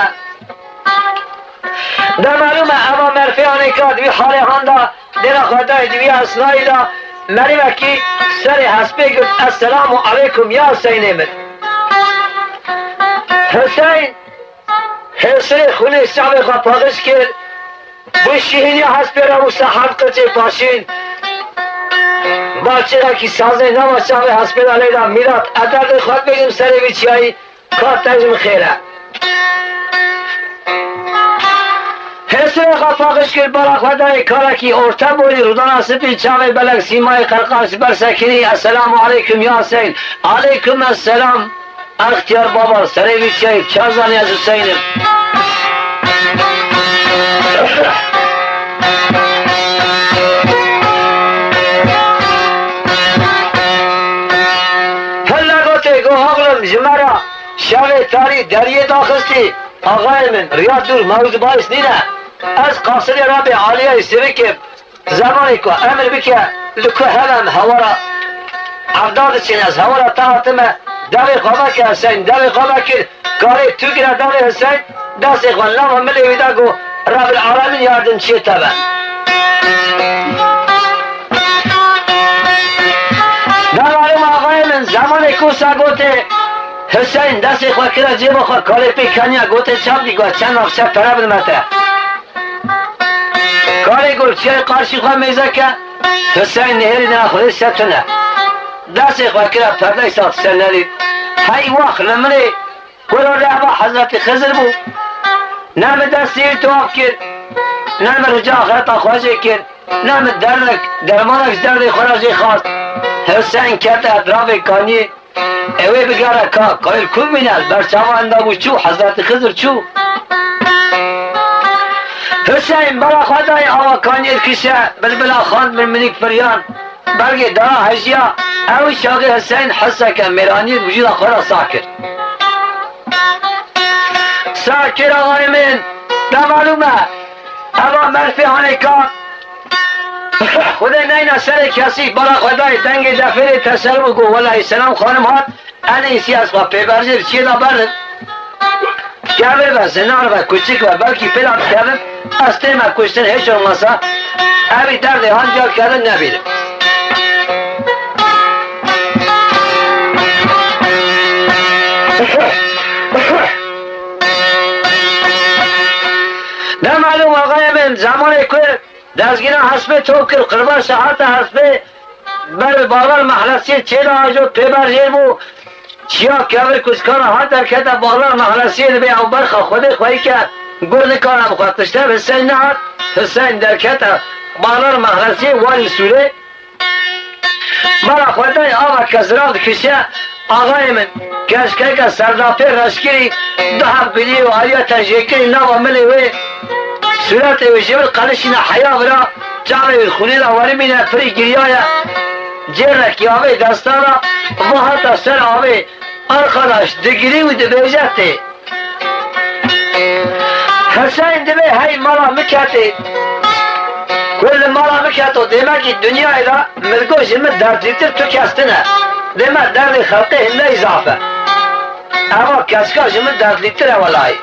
S1: دمالومه اما مرفیانه که دوی حالی هنده دینا خواهده دوی اصنایی دا مریمه که سر حسبه گفت السلام علیکم یا حسین من حسین حسر خونه شعب خواه پاقش کرد بشیهینی حسب را و سحب قچه پاشین بالچه کی سازه نماشه و حسب علینا میرات ادرد خود بگیم سر بیچیایی کار تجم خیره حسر خفاقش کرد برا خدای کارکی ارتا بودی رودان سپی چاوی بلک سیمای قرقاش برسکنی السلام علیکم یا حسین علیکم السلام اختیار بابا سر بیچیایی چازانی از حسینم جمرا شب تاری دریه داخستی آقای من ریاض دور موضوع باعث نینه از قاصد رابع عالیه سویک زمانی که امر بکه لکه هلم هورا عبداد چین از هورا تاعتمه دوی خوابه که حسین دوی خوابه که کاری تو گره دوی حسین دست اخوان لام ملی ویده گو رب العالمین یاردن چیه تبه دارم آقای من زمانی که ساگوته حسین دست خواه کرد جیب خواه کاری پیکنیا گوته چاب دیگوه چند افسر پره بدمته کاری گل چیه قارشی خواه میزه که حسین نهری نه خودی ستونه دست خواه کرد پرده سات سر ندید های وقت نمره گلو رعبا حضرت خضر بود نام دستی ارتواب کرد نام رجا خطا خوازه کرد نام درمانک درد خورازی خواست حسین کرد ادراف کانی اوه بگاره که قایل کن بینید برچاوه اندابو چو حضرت خضر چو حسین برا خدای آوا کانیر کشه بلبلا خان من منیک فریان بلگه دا هجیا اوی شاقی حسین حسه که میرانی وجود خورا ساکر ساکر آقای من دا معلومه اما مرفی هانه که خدا نینا سر کسی برا خدای دنگ دفعه تسلم گو والله سلام خانم هات انا ایسی از خواه پیبرزیر چیه دا برد گبر و زنار و کچک و بلکی پیلات کردن از تیم کشتن هیچ olmasa اوی درد هنجار کردن نبیره نه معلوم آقای من زمان که دستگیرن حسب تو کر قربان ساعت حسب بر باور محلسی چه را آجو پیبر زیر بو چیا کبر کسکانا ها در کده باور محلسی بی او برخوا خود خواهی که گرد کارم خواهدشتر حسین نهاد حسین در کده باور محلسی والی سوره برا خودای آقا کسراد کشه آقای من کشکه که سردافه رشکری دو حقیدی و آلیا تنجیکری نوا ملی صورت وجبل قلشنا حياة برا جامع الخليل أولي من فري جريايا جرك يا أبي دستانا وهذا سر أبي arkadaş digiri ve dibecekti. Hüseyin debe hay mala mükati. Kul mala mükati demek ki dünyada milko jimi dertlidir tükestine. Demek derdi halkı hille izafe. Ama keska jimi dertlidir evvelay.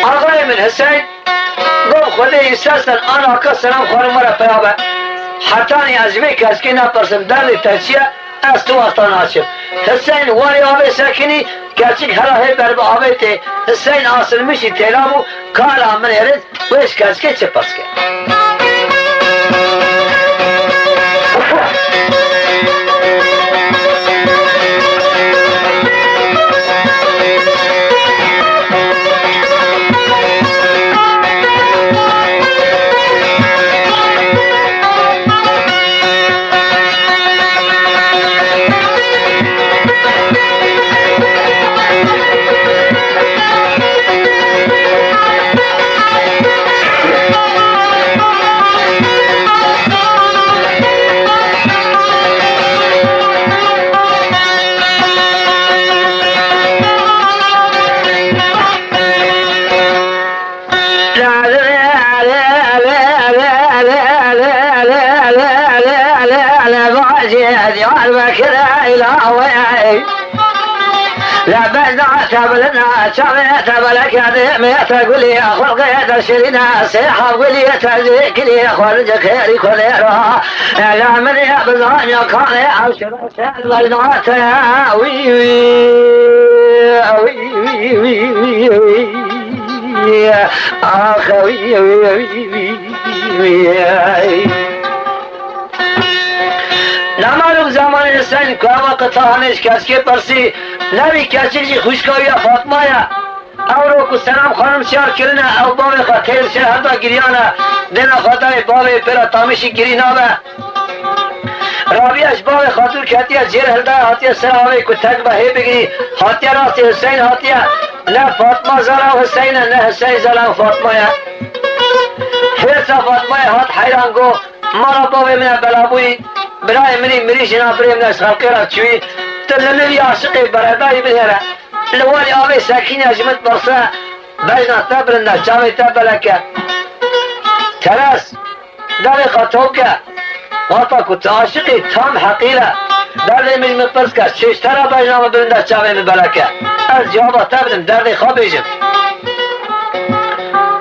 S1: Ağayemin Hüseyin gov khudi istersen ana ka selam khorumara peyabe. Hatani azmi keski ne yaparsın derdi tercihe از تو وقتان آشم حسین واری آبه سکنی گرچک هراهی برب آبه تی حسین آسل میشی تیلامو کار آمن ایرد ویش کسکه چه پسکه لا بدعت بلنا شريت بلك ما تقول يا خلق يا شرينا سيحة قولي تزيك لي خرج خيري كل يرى لا من يا بزان يا كان يا عشرة الغلات وي وي وي وي وي اخوي وي وي حسین که وقت هنش کسی پرسی نبی کسی جی خوشکاوی فاطمه یا او رو که سلام خانم شیار کرنه او باب خطیر شهر دا گریانه دینا خطای باب پیرا تامشی گری نامه رابیش باب خاطر کهتیه زیر هلده هاتیه سلامه که تک بهی بگیری هاتیه راستی حسین هاتیه نه فاطمه زلا حسین نه حسین زلا فاطمه یا حیثا فاطمه هات حیران گو مرا باب من بلابوی برای منی مریش نابری من خلقی را چوی تلنوی عاشقی برادایی بنیره لوالی آبی ساکین اجمت برسه بجنا تبرنده چاوی تبلکه ترس داری خطوب که غاطا کت عاشقی تام حقیره دردی من مپرس که چشتره بجنا برنده چاوی مبلکه از جوابا تبرم دردی خوابیجم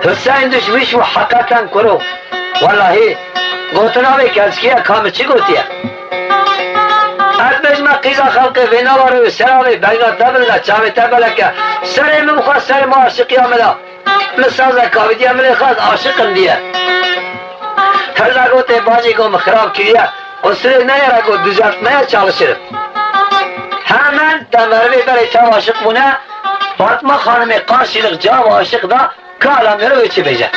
S1: حسین دشمش و حقیقتا کرو والله گوتناوی کلسکیه کام چی گوتیه از بجمع قیزا خلق ویناوارو و سراوی بگنا دبلده چاوی تبلکه سری مخواست سر ما عاشقی آمده مسازه کاویدی امری خواست عاشقم دیه هر گوته بازی گو مخراب کریه و سری نیره گو دوزارت نیا چالشرم همان دمروی برای تا عاشق بونه فاطمه خانم قاشلق جا و عاشق دا کالا میروی چی بیجه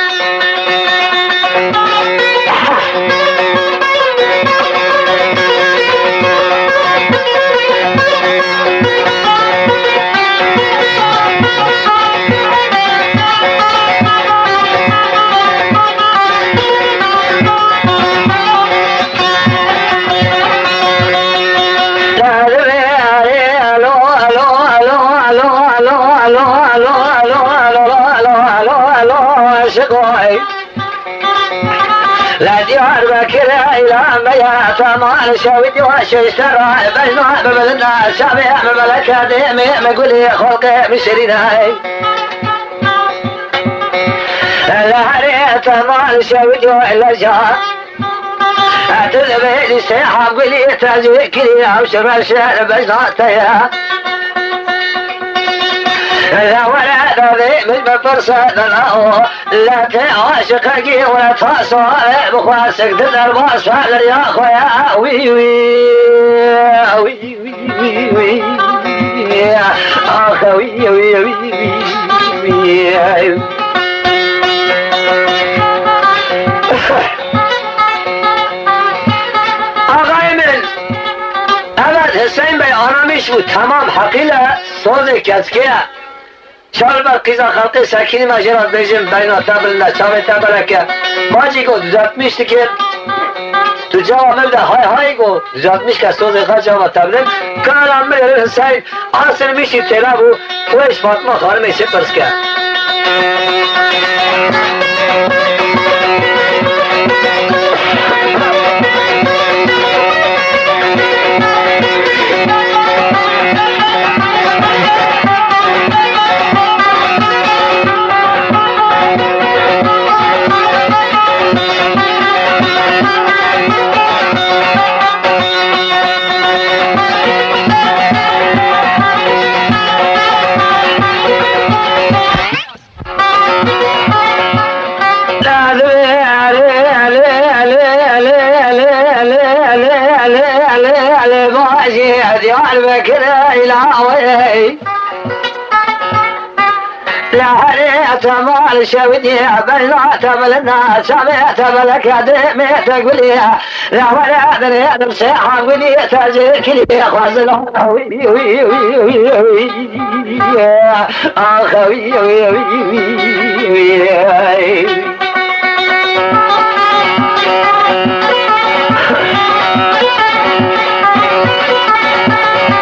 S1: لا ديار بكر إلى بيات مال شويت وشيشترى بجنوا ببلدنا شابع بملكة ديمي مقولي خلقي مشريناي لا ريت مال شويت وإلا جاء أتذبي لي سيحة قولي تزويكي أو شرشة بجناتيا لا ولا ذي من بفرصة لا لا تعاشقك ولا تحصى بخواسك تدر باصفى يا خويا وي وي وي وي وي اخ وي وي وي آقای من اول حسین بی آرامش بود تمام حقیله سوز کسکیه چال بر قیزا خلقی سکینی مجرات بیجیم بینا تبرنده چاوی تبرکه باجی گو دوزاتمیشتی که تو جواب بده های گو دوزاتمیش که سوزی خواه جواب تبرن کارم بیر حسین آسر میشی تیلا بو ویش فاطمه خانمی سپرس که مال شودي بينا تبلنا سمعت بلك دمي تقولي لا ولا ادري ادم ساحه قولي تاجيك لي خازل وي وي وي وي اخ وي وي وي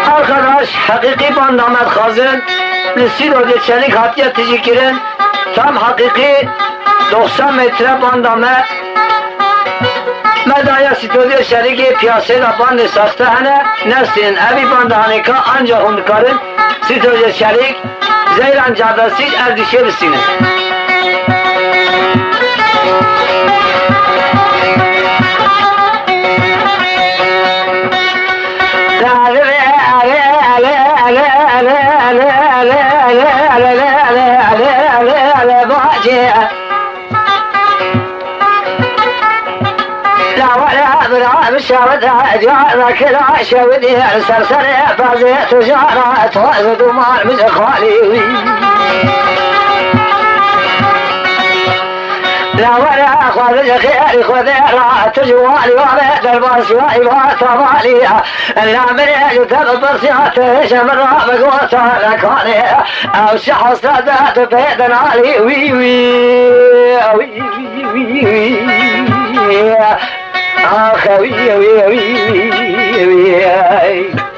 S1: arkadaş hakiki bandamet khazin Lisil o çelik hatiye ticikirin tam hakiki 90 metre bandame medaya sitodiye şeriki piyasayla bandı saktahane nesin evi bandahane ka ancak hunkarın sitodiye şerik zeyran cadasiz erdişe bisiniz مشاود جارنا كلا شودي سرسر فازت جارات وزد مال مزخالي لا ولا خذ خير خذ رات جوالي وبيت الباس وعبات مالي لا من يجتب برسيات شمر بقوة لكالي او شحص صدات بيدن علي وي وي وي وي وي اخ وي وي وي وي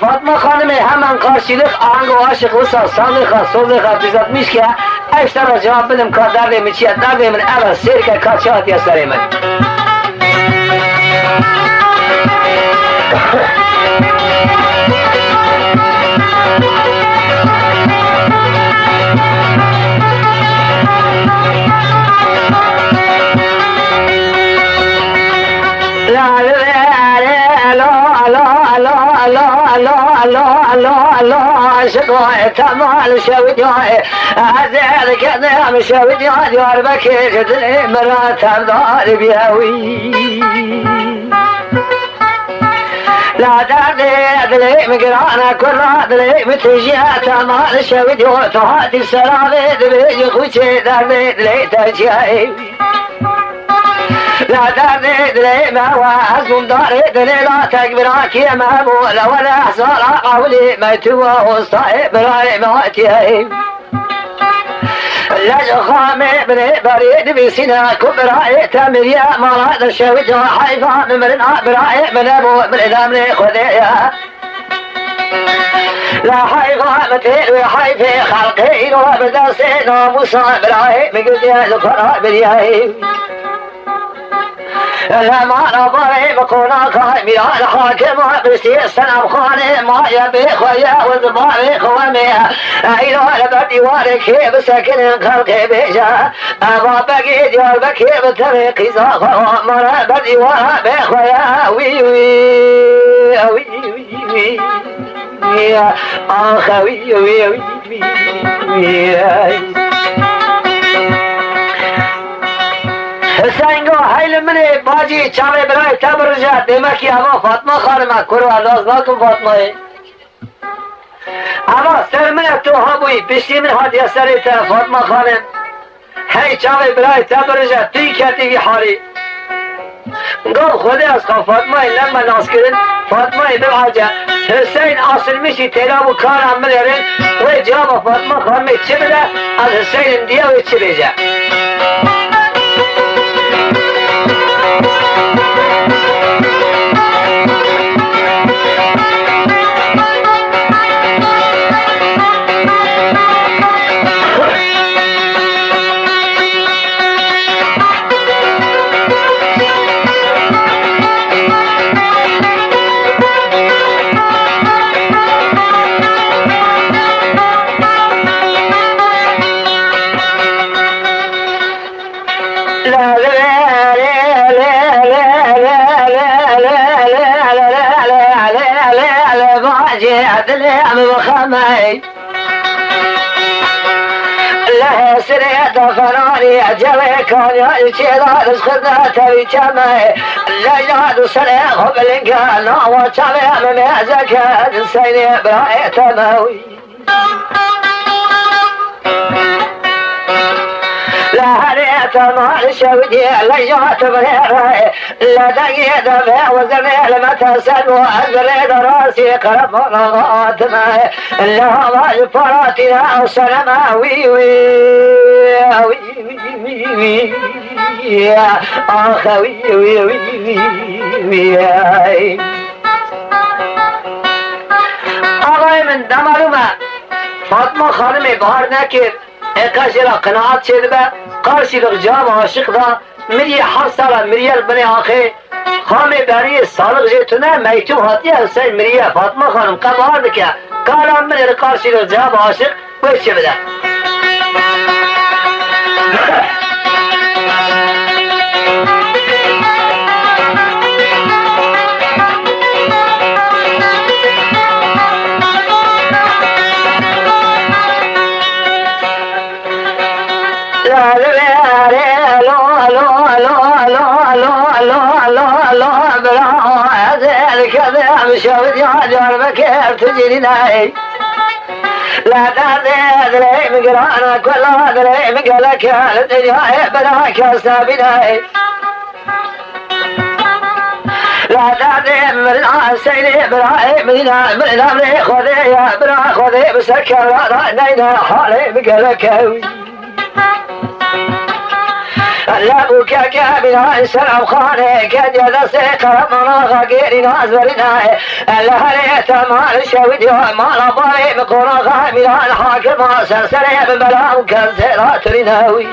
S1: فاطمه خانم همان قاشیلق آنگو عاشق و صادقه صادقه بیزاد میش که اشتر را جواب بدم کار درده می چیه درده من اول سیر که کار چهات یا سری من شقاء تمال شودياء عزيز كذا شودياء ديار بكي جدلي مراتب دار بيهوي لا دردي دلي مقرانا كل دلي متجيها تمال شودياء تهاتي السرابي دبيجي خوشي دردي دلي تجيهي لا دردي دلي ما واسم داري دلي لا تكبراك يا مهمولة ولا حصال قولي ما يتوى وصائب راي مواتي لا خامي بني بريد بسنا كبراي تمريا مراد الشويد حيفا من براي من ابو من ادامني خذيا لا حيفا متين وحيفي خلقين وبدرسين ومصاب براي من قد يا زفراء برياي لما نظري بكونا كايمي على حاكم وقسي السلام خاني ما يبي خويا وزباري خوامي ايلو لبدي واركي بسكن خلقي بيجا ابا بقي ديال بكي بطريقي زاخر مرا بدي واربي خويا وي وي وي وي وي اخ وي وي وي وي حسین گو حیل منی باجی چاوه برای تبرجه دیمکی اما فاطمه خانمه کرو علاز ناکم فاطمه اما سر من تو ها بوی پشتی من هات یا سری تا فاطمه خانم هی چاوه برای تبرجه توی کتی حالی گو خودی از خواه فاطمه لما ناس کرن فاطمه بلعجه حسین اصل میشی تیرام و کارم ملیرن و جواب فاطمه خانمه چه بده از حسین دیه و چه بیجه له سريت فراري جوي كان يشيل رزقنا تبي جمعي لا يعد سريع قبل كان وشمع من زكاة سيني براية موي لا هريت مال شودي لا يعتبر لا دقيت بها وزني لما تسل وأزرد راسي قرب مراتنا لا ما فراتنا وسلما وي وي وي وي وي آخ وي وي وي وي آقای من دمالومه فاطمه خانم بار نکرد اکاشی را قناعت شد به قارشی را جام عاشق دا مری 7 ساله مریل بنی آخه خامه بری سالق جتونه میتو هاتی حسین مریه فاطمه خانم قبار دکه کالا من قارشی را جام عاشق ویش بده بشود يا دياربكر تجيني لا تدري مقرانا كل أدري مقلك الدنيا بلاك سابناي لا تدري من سيدي براي من أمري خذي يا برا خذي بسكر رأينا حالي مقلك لابوك كابنا سلام خاني كد يدسي قرمنا غير نازلنا اللهري تمال شويد مال باري مقونا غاملا الحاكم سلسلي ببلا وكنزيرات رناوي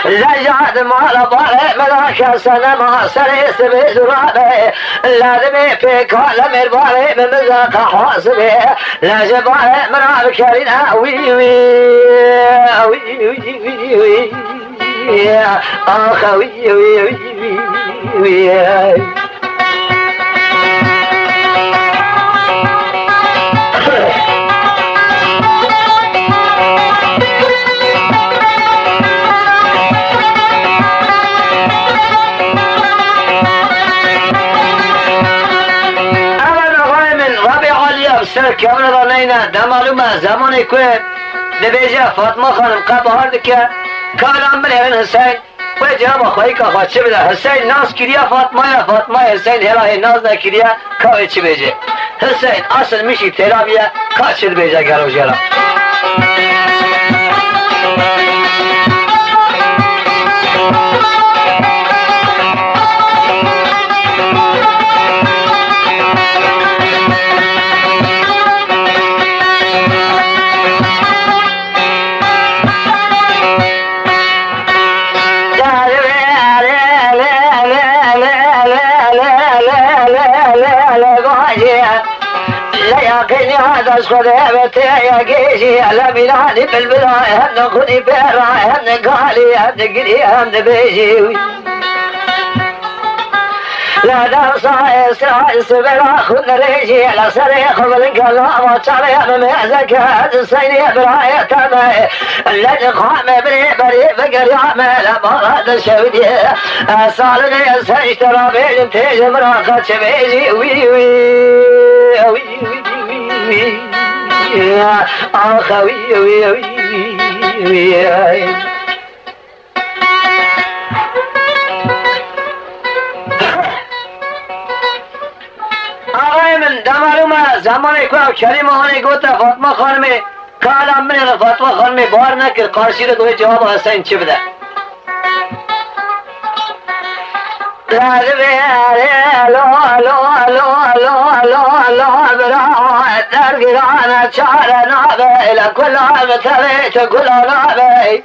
S1: زجاد مال باري ملاك سنما سريس بزرابي لازمي في كل مرباري من مزاق حاسبي لجباري مراب كرنا وي وي وي وي وي يا أخوي وي وي وي سرک امر رنینا دمالوما زمانی که دبیجا فاطمه خانم قبار دکه کارم بلیرن حسین و جواب خواهی که خواهد چه بده حسین ناز کریا فاطمه حسین هلاه ناز نکریا که چه بیجه حسین اصل میشی ترابیه که چه بیجه گرو جرا لكن هذا صدابتي يا جيشي على بلادي بالبلاي هم نخوني براي هم نقالي هم نقري هم نبيشي لا درصا إسراء سبلا خذ ريشي على سريخ بالكلام وطريق مميزك هذا السيني براي تماي الذي قام بني بري فقر يعمل مراد الشودي صالني سيشترى بين تيج مراقة شبيشي وي وي وي وي يا أخوي وي وي من دمالوما زمانی که کلمه هانی گوته فاطمه خانمی کالم من فاطمه خانمی بار نکر قارشی رو دوی جواب حسین چی بده لازمه لو لو لو لو لو لو برای درگیران چار نابه لکل آمتبه کل نابه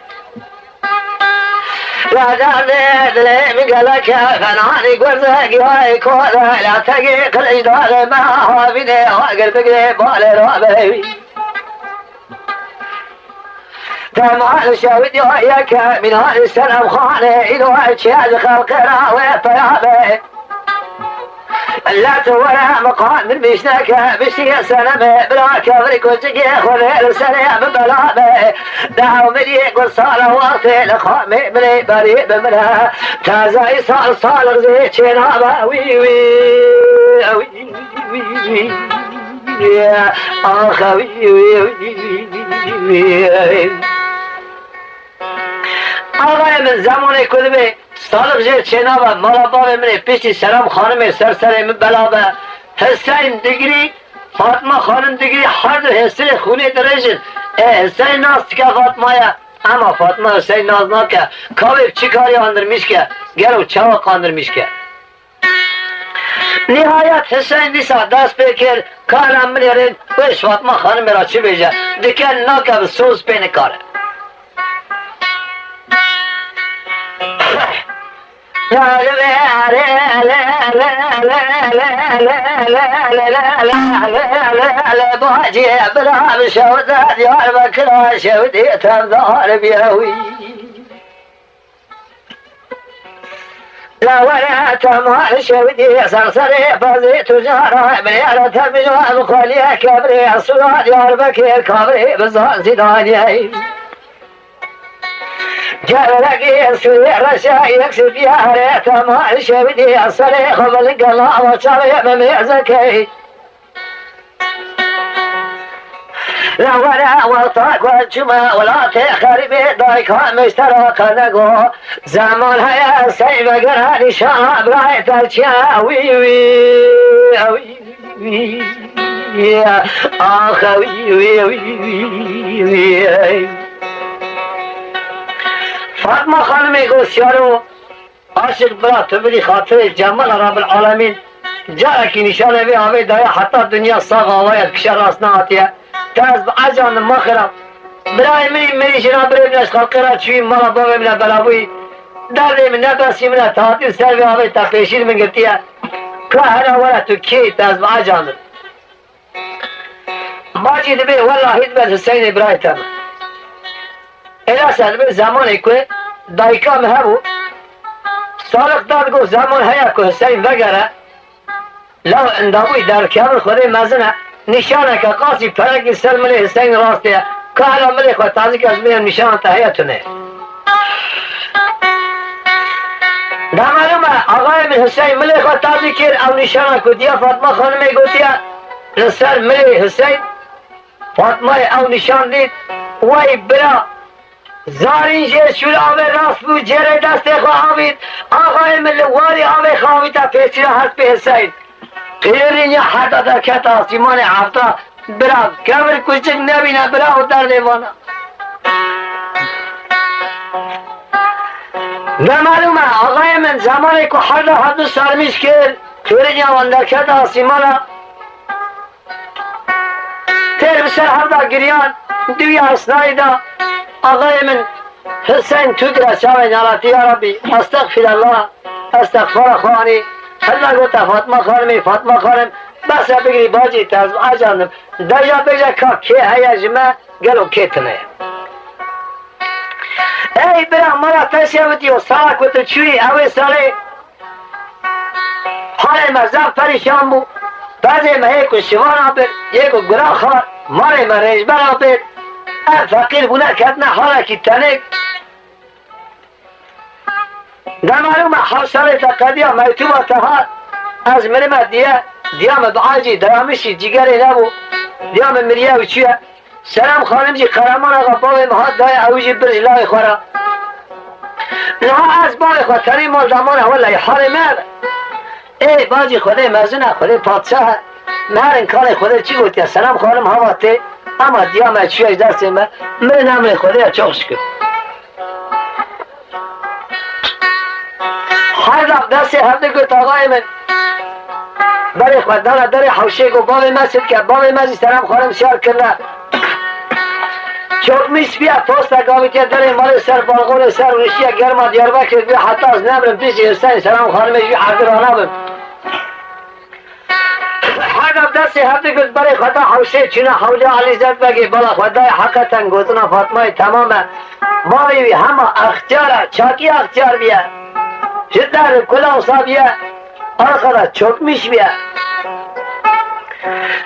S1: لا دلي مقلك فناني قرزك يا كولا لا تقيق الإجدار ما هو بني وقر بقري بالي رابي تمال شاود ياك من هذا السلام خاني إذا أشياء خلق راوي طيابي لا تورا مقام المشتاك بشي سلامي بلا كفرك وجيك خذ السلام بلابي دعو مليك وصال وقتي لخامي ملي بريد منها تازاي صال غزي شنابا وي وي وي وي يا أخوي وي وي آقای من زمان کدومه سالق جه چنابه مالابا منه پیشتی سلام خانم سرسره من بلابه حسین دگری فاطمه خانم دگری هر دو حسین خونه درشن حسین ناز که فاطمه اما فاطمه حسین ناز ناکه کابه چی کاری اندرمیش که گرو چاوق اندرمیش که نهایت حسین نیسا دست بکر کارم من یارین ویش فاطمه خانم را چی بیجه دکن ناکه به سوز پی نکاره لا لا لا لا لا لا لا لا لا لا لا باجي برام شودات يا بكرة شودي تنظر بيهوي لا ولا تمال شودي صرصري فزي تجارة بليالة تبجوان خليا كبري الصلاة يا بكير كبري بزان زداني جلگی سوی رشا یک بیاره تمام شویدی اصلی خبل گلا و چاوی ممیزکی لولا وطاق والجمع ولا تخربي ضايقها مشترك نقو زمان هيا سيب قراني شاب رايت الشاوي يا اخوي فاطمه خانمي گوشیارو عاشق برا تو بری خاطر جمال رب العالمین جا کی نشانه بی آوی دایا حتی دنیا ساق آواید کشا راست نهاتیه تاز با اجان مخرم برای منی شنا بری بنش خلقی را چوی مالا باوی منه بلابوی درده من نبسی منه تاتی سر بی آوی تا پیشیر من گرتیه که هنه ولا تو کی تاز با اجان باجی دبی والله هیدبت حسین برای تم ایلا سلبه زمانی که دایکام هبو سالق داد گو زمان هیا که حسین بگره لو اندابوی در کامل خود مزنه نشانه که قاسی پرکی سر ملی حسین راستیه که حالا ملی خود تازی که از میم نشانه تحییتونه در معلومه آقای من حسین ملی خود تازی کر او نشانه که دیا فاطمه خانمی گوتیه نسر ملی حسین فاطمه او نشان دید وی برا زارین جه شول آوه راست بود جره دست خواهید آقای ملواری آوه خواهید تا پیچی را هست به حسین قیرین یا حدا در کت آسیمان عفتا برا کمر کچک نبینه برا در دیوانا نمالومه آقای من زمانی که حدا سرمیش کرد قیرین یا در کت آسیمان تیر بسر حدا گریان دوی اصنایی دا آقای من حسین تو در شاوی ناراتی یا ربی استغفر الله استغفر خوانی حلا گوتا فاطمه خانم بس بگری باجی تاز آجانم درجا بگجا که هیا جمع گلو کتنه ای برا مرا تشیوتی و سالا کتو چوی اوی سالی حال مزم پریشان بو بعضی مهی که شوان آبر یکو گناه خواه ماره مرنج برا آبر فقیر بونه کتنه حالا کی تنک در معلوم حوصله تقدیه میتوبه تها از مرمه دیام بعاجی درامشی جگری نبو دیام مریه و چیه سلام خانم جی قرمان آقا باوی مهاد دای اوجی برج لای خورا نها از باوی خود تنی مال دامانه والله حال مرد ای باجی خوده مزنه خوده پادشاه مهر انکار خوده چی گوتیه سلام خانم هوا تی اما دیام چیه دست من نمه خوده چوخش کن هر دست هفته گوت آقای من برای خود داره حوشه گو باب مسجد که باب مسجد سلام خانم شار کرده چوک میش بیا پوست گاوی که داره مال سر بالغون سر ونشیه گرما دیار بکرد بیا حتی از نمرم پیش حسین سلام خانمش بیا عبدالرانه بم هر دست هفته گوت برای خدا حوشه چونه حوجه علی زد بگی بالا خدای حقیقتا گوتنا فاطمه تمامه بابی همه اختیاره چاکی اختیار بیا جدار کلا صابیه آخرا چوکمیش بیا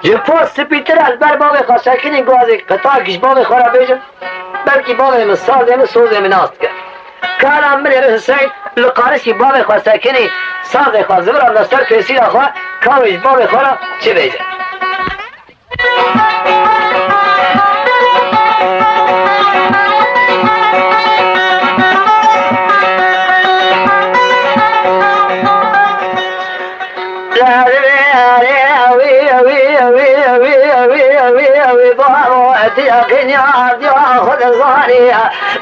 S1: جو پوست سپیتر از بر باب خواستکنی گوازی قطع کش باب خورا بیجم بلکی باب من سازم سوزم ناست کرد کارم من حسین لقارشی باب خواستکنی ساز خواه زبرم دستار کسی را خواه کاوش باب خورا چه بیجم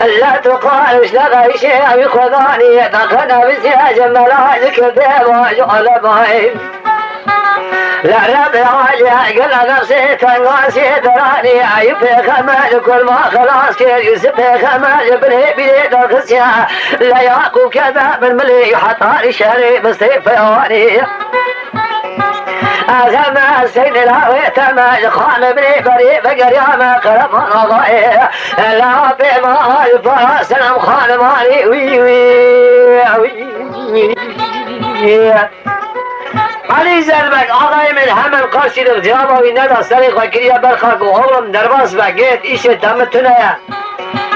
S1: لا تقال وش لغى شيء بخذاني دخلنا بسياج ملاجك بيض على بايب لا بالعالية قل نفسي تنقاسي دراني عيب خمال كل ما خلاص كير يوسف خمال بني بيد الخسيا لا يعقو كذا بالملي حطاني شهري مصيف يواني أغمى سيد الهوي تماج خان بني بريء بقريامة قرب نضائي لا بما الفرا سلام خان مالي وي علي زلبك آقای من همه قاسي الغجابة وندى سريق وكريا برخاك وهولم درباس بقيت إيش تمتنيا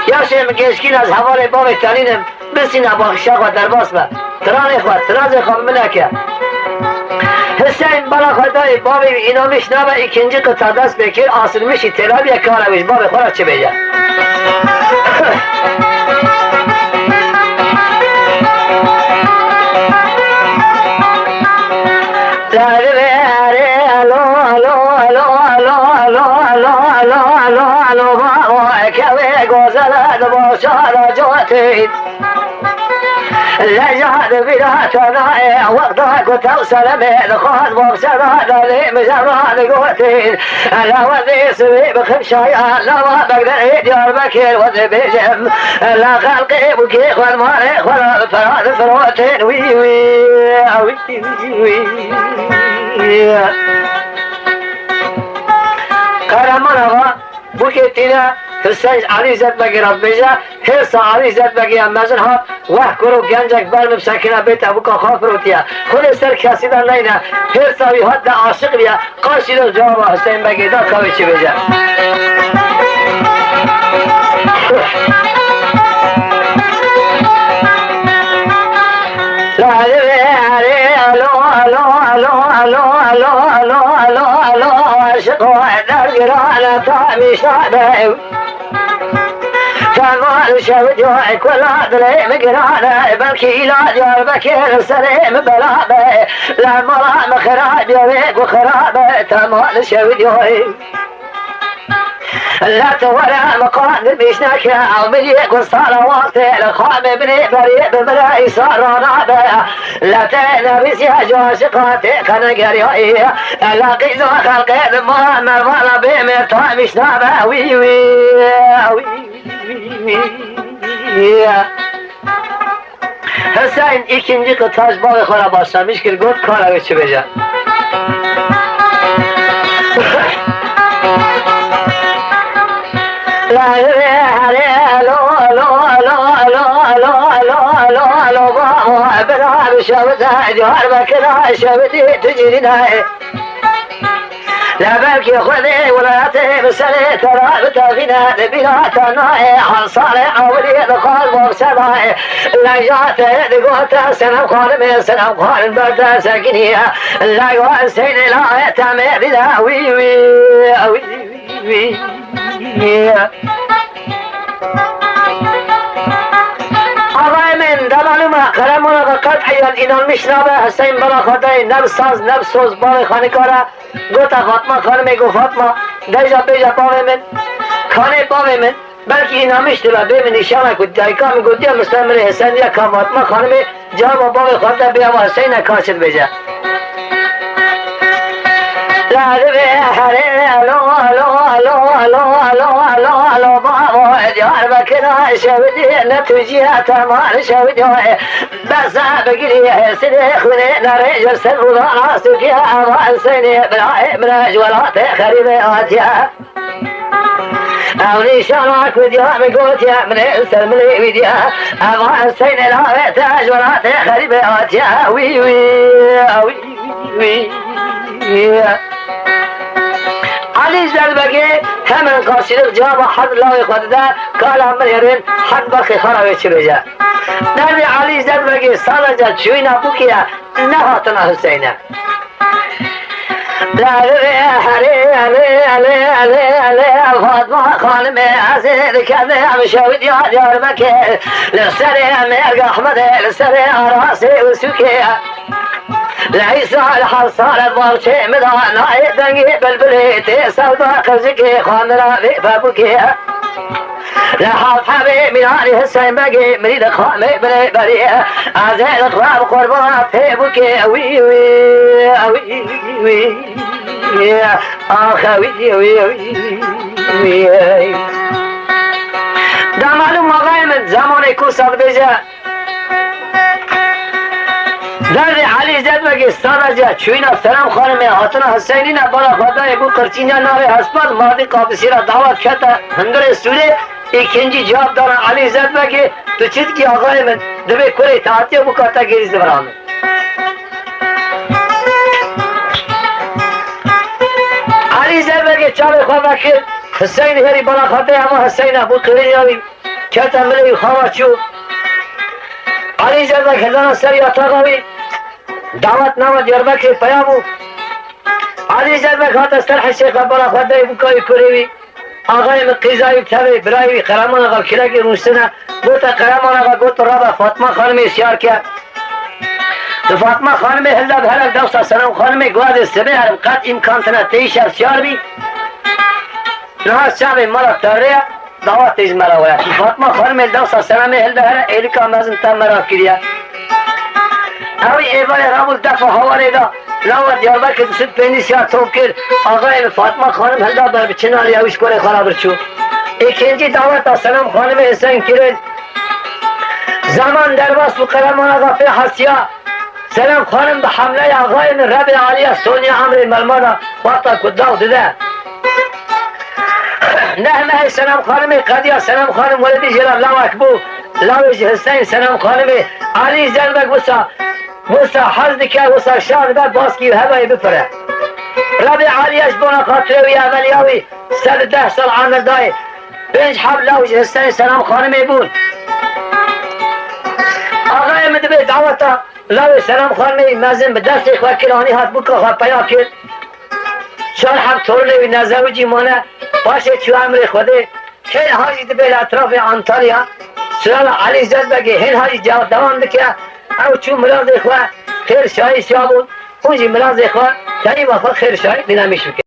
S1: یاشم گشکین از حوال باب تنینم بسینه با شاق و درباس با تران خود تراز خود منکه حسین بلا خدای باب اینا میشنوه اکنجی قطع دست بکر آسر میشی تلابی کارویش باب خورا چه بگه لجاد بلاتنا وقتك وتوصل من خاض وبسراد لي مجرد قوتين لا وذي سبي بخمشايا لا ما بقدر يدير بكير وذي بجم لا خلقي بكيخ والماريخ ولا فراد فروتين وي وي وي وي كرمنا بكيتنا حسین علی زد بگی رب بیجا حرص علی زد بگی امازن ها وح کرو گنجک برم سکنه بیت ابو کا خواب روتیا خود سر کسی در نینه حرصاوی حد عاشق بیا قاشی رو جواب حسین بگی دا کاوی چی بیجا عاشق وحدر قرانا طعمي شعبه كمال شوجوعي كل عدلي مقرانا بلكي لا جار بكير سليم بلابي لا مرام خراب يريق وخرابي تمال شوجوعي لا تولى مقام بيشنك او مليك والصلوات الخام بني بريء بملاي صار نابع لا تنبس يا جواشقاتي كان قريئي لا قيزو خلقي ما مرمى بمرتوى مش نابع وي وي حسين ikinci kıtaş bağı kara başlamış ki god kara geçirecek لا بالك خذي ولا تبسلي ترى بتغنى بلا تناي حصاري عولي دخل وبسلاي لا جات دقوت سنم خالم سنم خالم برد سكنية لا يوسين لا يتمي بلا وي وي وي وي من دلال ما خرمونا قد حيان اینان میشنابه حسین بلا خدای نبساز نبسوز بال خانه کارا گوتا فاطمه خانمه گو فاطمه دیجا بیجا باوه من خانه باوه من بلکه اینا میشتلا به من نشانه کد جایکا می گوتیا مسلم ره حسین یا کا فاطمه خانمه جواب باوه خاطر بیا و حسین کاشد بیجا لا جار بكنا شودي نتوجيه تمام شودي بس بقري سرخني نرجع سر راسك يا أمان سني بلا ولا تخرب آتيا أوني شارك وديا مقوت يا من السلم لي وديا أمان سني لا تاج ولا تخرب آتيا وي وي وي علی زلبگی همین قاصدق جواب حد لاغی خود ده کال همین یرین حد بخی خرابه چی بجا نبی علی زلبگی سالا جا چوی نبو کیا نهاتنا حسینه فاطمه خانم عزیز کده مشاود یار بکر لسر امیر احمد لسر آراسی و سوکه ليس الحصار الضرشي مدانا دنقي بالبليتي سودا خزكي خانرا في بابكي لحاف حبيب من علي حسين بقي مريد خامي بني بريه عزيز اخواب قربات في بكي وي وي وي وي اخ وي وي وي دا معلوم مغاي من زمان كوسر بيجا درد علی زد بگی سارجا چوینا سلام خانم حاتنا حسینی نه بالا خدای بو قرچینیا ناوی هسپاد مادی قابسی را دعوت کتا هنگر سوره ikinci cevap dana علی زد بگی تو چیز کی آقای من دبی کلی تاعتی بو کتا گریز برامه علی زد بگی چاله خواه بکر حسین هری بالا خدای اما حسین بو قریجاوی چتا ملی خواه چو علی زربک هلان سر یاتاقاوی دعوت نامه دیاربکر پیامو علی زربک هات استر حشیقه برا خواده بکای کوریوی آقای مقیزایی تبی برایوی قرمان آقا کلکی روستنه گوتا قرمان آقا گوتا رابا فاطمه خانمی سیار کرد فاطمه خانمی هلده به هلک دوستا سلام خانمی گواد سبه هرم قد امکان تنه تیشر سیار بی نهاز شعبی مالا تاره دعوت ایز مرا ویا فاطمه خانمی دوستا سلامی هلده هر ایلیکا مزن تم مرا کریا اوی ایوال رابل دفع حواره دا لوا دیاربکر دوست پینی سیار توب کرد آقای فاطمه خانم هلده بر بچنال یاویش کنه خرابر چو اکنجی دعوت سلام خانم حسین کرد زمان در واسط قرمان آقا فی حسیا سلام خانم به حمله آقای ربی علی سونی عمر ملمانا وقتا کداو دیده نه سلام خانم قدیا سلام خانم ولدی جلال لو اکبو لوش حسین سلام خانم علی زربک وسا حزد که وسا شاد بر باسکی هوای بپره ربی علیش بنا خاطره وی عملیاوی 110 سال عمر دای 5 حب لوش حسین سلام خانمی بود آقای مدبه دعوتا لوش سلام خانمی مزن به دست خواه کلانی هات بکا خواه پیا کرد 4 حب طورلوی نزوجی مانه باشه چو امر خوده خیلی حاجی دبیل اطراف انطالیا سلال علی زربگی هین حاجی جواب دوام دکه او چو ملاز خواه خیر شایی شابون اونجی ملاز خواه تایی وفا خیر شایی دینامیش بکه